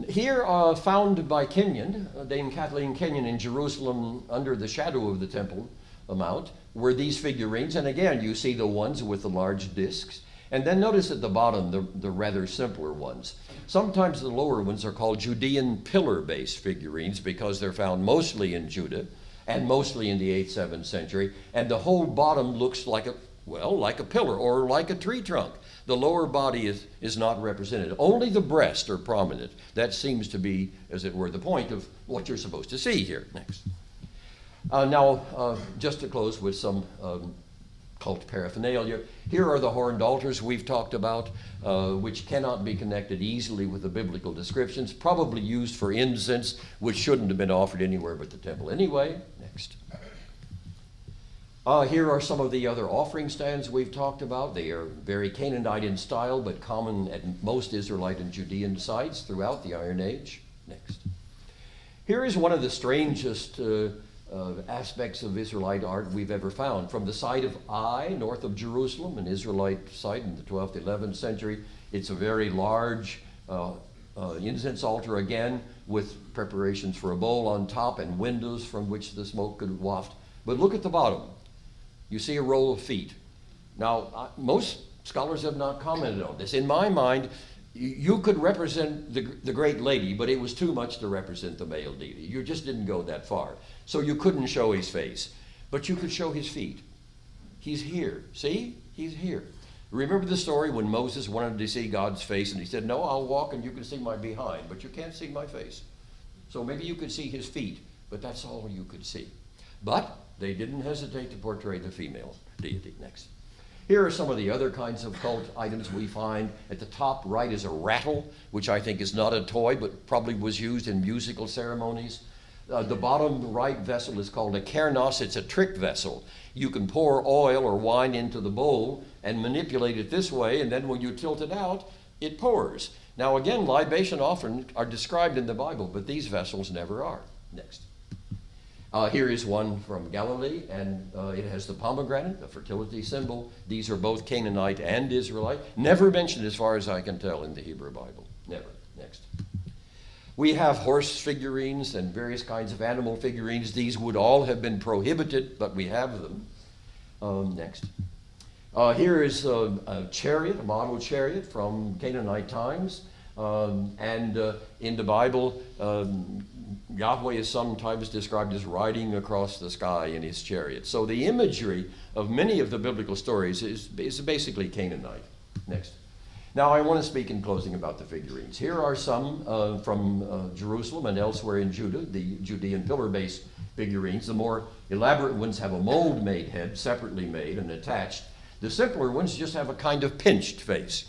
Here, found by Kenyon, Dame Kathleen Kenyon in Jerusalem under the shadow of the Temple Mount, were these figurines. And again, you see the ones with the large discs. And then notice at the bottom the rather simpler ones. Sometimes the lower ones are called Judean pillar-based figurines because they're found mostly in Judah and mostly in the 8th, 7th century. And the whole bottom looks like a pillar or like a tree trunk. The lower body is not represented. Only the breasts are prominent. That seems to be, as it were, the point of what you're supposed to see here. Next. Now, just to close with some cult paraphernalia, here are the horned altars we've talked about, which cannot be connected easily with the biblical descriptions, probably used for incense, which shouldn't have been offered anywhere but the temple anyway. Next. Here are some of the other offering stands we've talked about. They are very Canaanite in style, but common at most Israelite and Judean sites throughout the Iron Age. Next. Here is one of the strangest aspects of Israelite art we've ever found. From the site of Ai, north of Jerusalem, an Israelite site in the 12th, 11th century. It's a very large incense altar again, with preparations for a bowl on top and windows from which the smoke could waft. But look at the bottom. You see a row of feet. Now, most scholars have not commented on this. In my mind, you could represent the great lady, but it was too much to represent the male deity. You just didn't go that far. So you couldn't show his face, but you could show his feet. He's here. See? He's here. Remember the story when Moses wanted to see God's face and he said, no, I'll walk and you can see my behind, but you can't see my face. So maybe you could see his feet, but that's all you could see. But they didn't hesitate to portray the female deity. Next. Here are some of the other kinds of cult items we find. At the top right is a rattle, which I think is not a toy, but probably was used in musical ceremonies. The bottom right vessel is called a kernos. It's a trick vessel. You can pour oil or wine into the bowl and manipulate it this way, and then when you tilt it out, it pours. Now again, libation often are described in the Bible, but these vessels never are. Next. Here is one from Galilee, and it has the pomegranate, a fertility symbol. These are both Canaanite and Israelite. Never mentioned as far as I can tell in the Hebrew Bible. Never. Next. We have horse figurines and various kinds of animal figurines. These would all have been prohibited, but we have them. Next. Here is a chariot, a model chariot from Canaanite times. In the Bible, Yahweh is sometimes described as riding across the sky in his chariot. So the imagery of many of the biblical stories is basically Canaanite. Next. Now I want to speak in closing about the figurines. Here are some from Jerusalem and elsewhere in Judah, the Judean pillar-based figurines. The more elaborate ones have a mold-made head, separately made and attached. The simpler ones just have a kind of pinched face.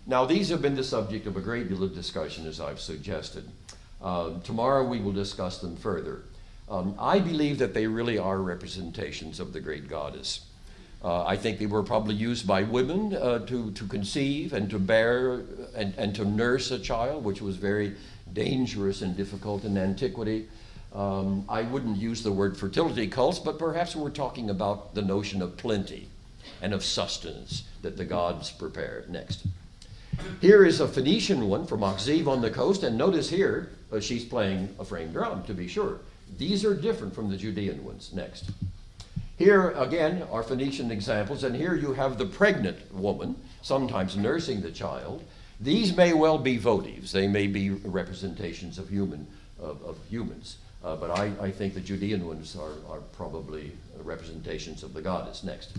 Now these have been the subject of a great deal of discussion, as I've suggested. Tomorrow we will discuss them further. I believe that they really are representations of the great goddess. I think they were probably used by women to conceive and to bear and to nurse a child, which was very dangerous and difficult in antiquity. I wouldn't use the word fertility cults, but perhaps we're talking about the notion of plenty and of sustenance that the gods prepared. Next. Here is a Phoenician one from Achziv on the coast, and notice here she's playing a frame drum, to be sure. These are different from the Judean ones. Next. Here, again, are Phoenician examples, and here you have the pregnant woman, sometimes nursing the child. These may well be votives. They may be representations of humans. But I think the Judean ones are probably representations of the goddess. Next.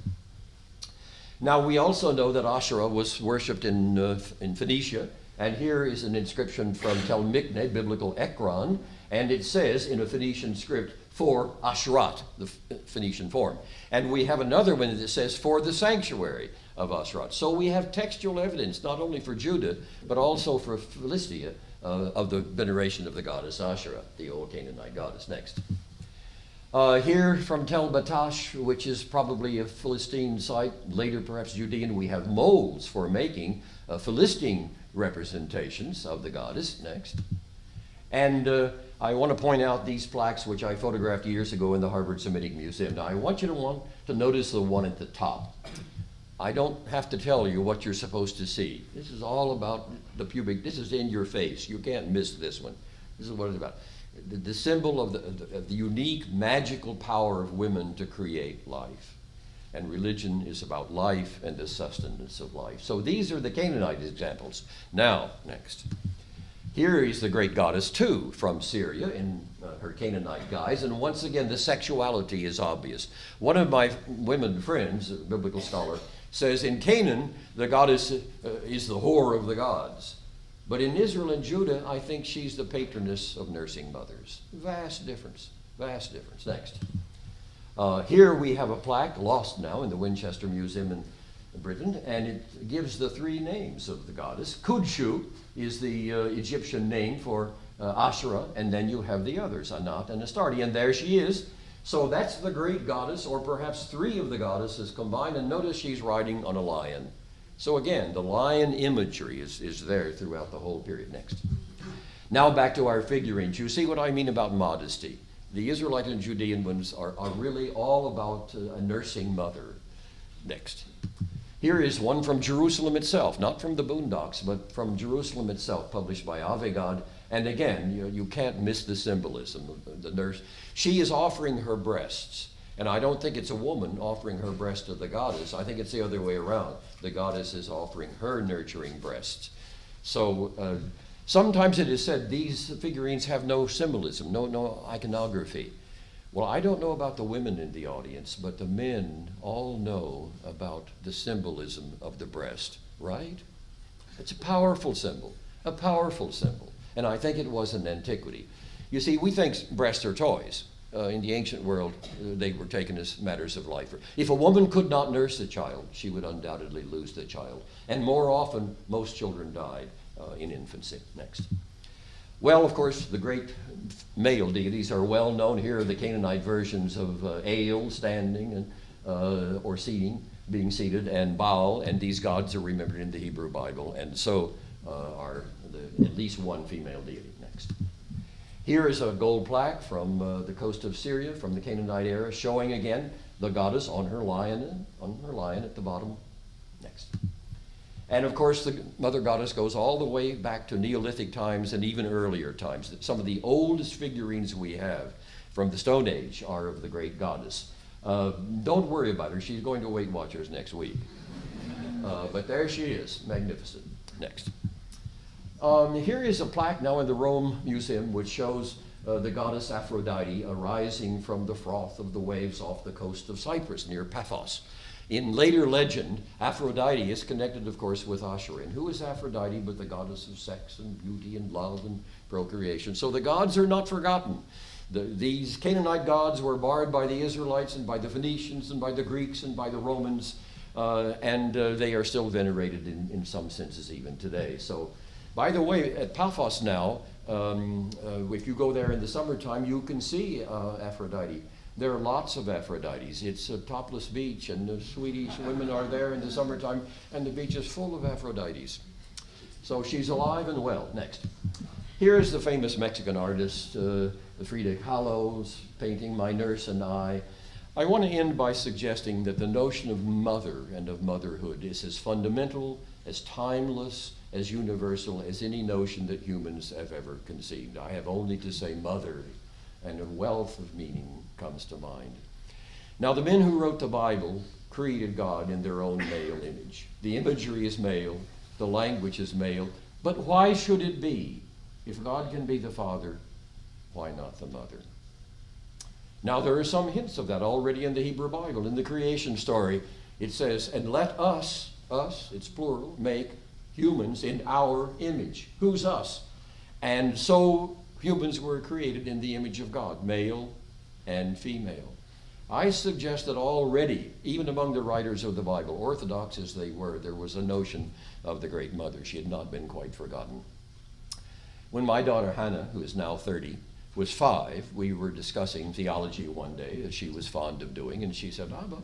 Now, we also know that Asherah was worshipped in Phoenicia, and here is an inscription from Tel Mikne, biblical Ekron, and it says in a Phoenician script, for Asherat, the Phoenician form. And we have another one that says for the sanctuary of Asherat. So we have textual evidence, not only for Judah, but also for Philistia, of the veneration of the goddess Asherah, the old Canaanite goddess. Next. Here from Tel Batash, which is probably a Philistine site, later perhaps Judean, we have molds for making Philistine representations of the goddess. Next. And I want to point out these plaques which I photographed years ago in the Harvard Semitic Museum. Now I want you to notice the one at the top. I don't have to tell you what you're supposed to see. This is all about the pubic, this is in your face. You can't miss this one. This is what it's about. The symbol of the unique magical power of women to create life. And religion is about life and the sustenance of life. So these are the Canaanite examples. Now, next. Here is the great goddess too from Syria in her Canaanite guise, and once again the sexuality is obvious. One of my women friends, a biblical scholar, says in Canaan the goddess is the whore of the gods. But in Israel and Judah, I think she's the patroness of nursing mothers. Vast difference, vast difference. Next. Here we have a plaque, lost now in the Winchester Museum in Britain, and it gives the three names of the goddess. Kudshu is the Egyptian name for Asherah, and then you have the others, Anat and Astarte, and there she is. So that's the great goddess, or perhaps three of the goddesses combined, and notice she's riding on a lion. So again, the lion imagery is there throughout the whole period. Next. Now back to our figurines. You see what I mean about modesty. The Israelite and Judean ones are really all about a nursing mother. Next. Here is one from Jerusalem itself, not from the boondocks, but from Jerusalem itself, published by Avigad. And again, you can't miss the symbolism of the nurse. She is offering her breasts. And I don't think it's a woman offering her breast to the goddess. I think it's the other way around. The goddess is offering her nurturing breasts. So sometimes it is said these figurines have no symbolism, no iconography. Well, I don't know about the women in the audience, but the men all know about the symbolism of the breast, right? It's a powerful symbol, a powerful symbol. And I think it was in antiquity. You see, we think breasts are toys. In the ancient world, they were taken as matters of life. If a woman could not nurse a child, she would undoubtedly lose the child. And more often, most children died in infancy. Next. Well, of course, the great male deities are well known. Here are the Canaanite versions of El, standing, and, or seating, being seated, and Baal, and these gods are remembered in the Hebrew Bible, and so are at least one female deity. Next. Here is a gold plaque from the coast of Syria, from the Canaanite era, showing again the goddess on her lion at the bottom. Next. And of course, the mother goddess goes all the way back to Neolithic times and even earlier times. Some of the oldest figurines we have from the Stone Age are of the great goddess. Don't worry about her. She's going to Weight Watchers next week. But there she is, magnificent. Next. Here is a plaque now in the Rome Museum which shows the goddess Aphrodite arising from the froth of the waves off the coast of Cyprus near Paphos. In later legend, Aphrodite is connected, of course, with Asherah. And who is Aphrodite but the goddess of sex and beauty and love and procreation? So the gods are not forgotten. These Canaanite gods were borrowed by the Israelites and by the Phoenicians and by the Greeks and by the Romans, and they are still venerated in some senses even today. So, by the way, at Paphos now, if you go there in the summertime, you can see Aphrodite. There are lots of Aphrodites. It's a topless beach, and the Swedish women are there in the summertime, and the beach is full of Aphrodites. So she's alive and well. Next. Here's the famous Mexican artist, Frida Kahlo's painting, My Nurse and I. I want to end by suggesting that the notion of mother and of motherhood is as fundamental, as timeless, as universal as any notion that humans have ever conceived. I have only to say mother, and a wealth of meaning comes to mind. Now, the men who wrote the Bible created God in their own male image. The imagery is male, the language is male, but why should it be? If God can be the father, why not the mother? Now, there are some hints of that already in the Hebrew Bible. In the creation story, it says, and let us, it's plural, make humans in our image. Who's us? And so humans were created in the image of God, male and female. I suggest that already, even among the writers of the Bible, orthodox as they were, there was a notion of the Great Mother. She had not been quite forgotten. When my daughter Hannah, who is now 30, was 5, we were discussing theology one day, as she was fond of doing, and she said, Abba,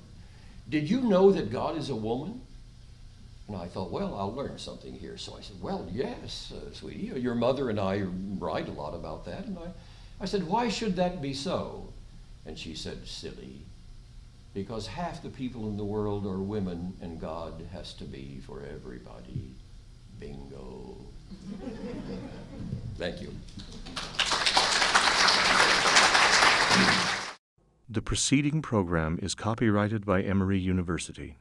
did you know that God is a woman? And I thought, well, I'll learn something here. So I said, well, yes, sweetie, your mother and I write a lot about that. And I said, why should that be so? And she said, silly, because half the people in the world are women, and God has to be for everybody. Bingo. Thank you. The preceding program is copyrighted by Emory University.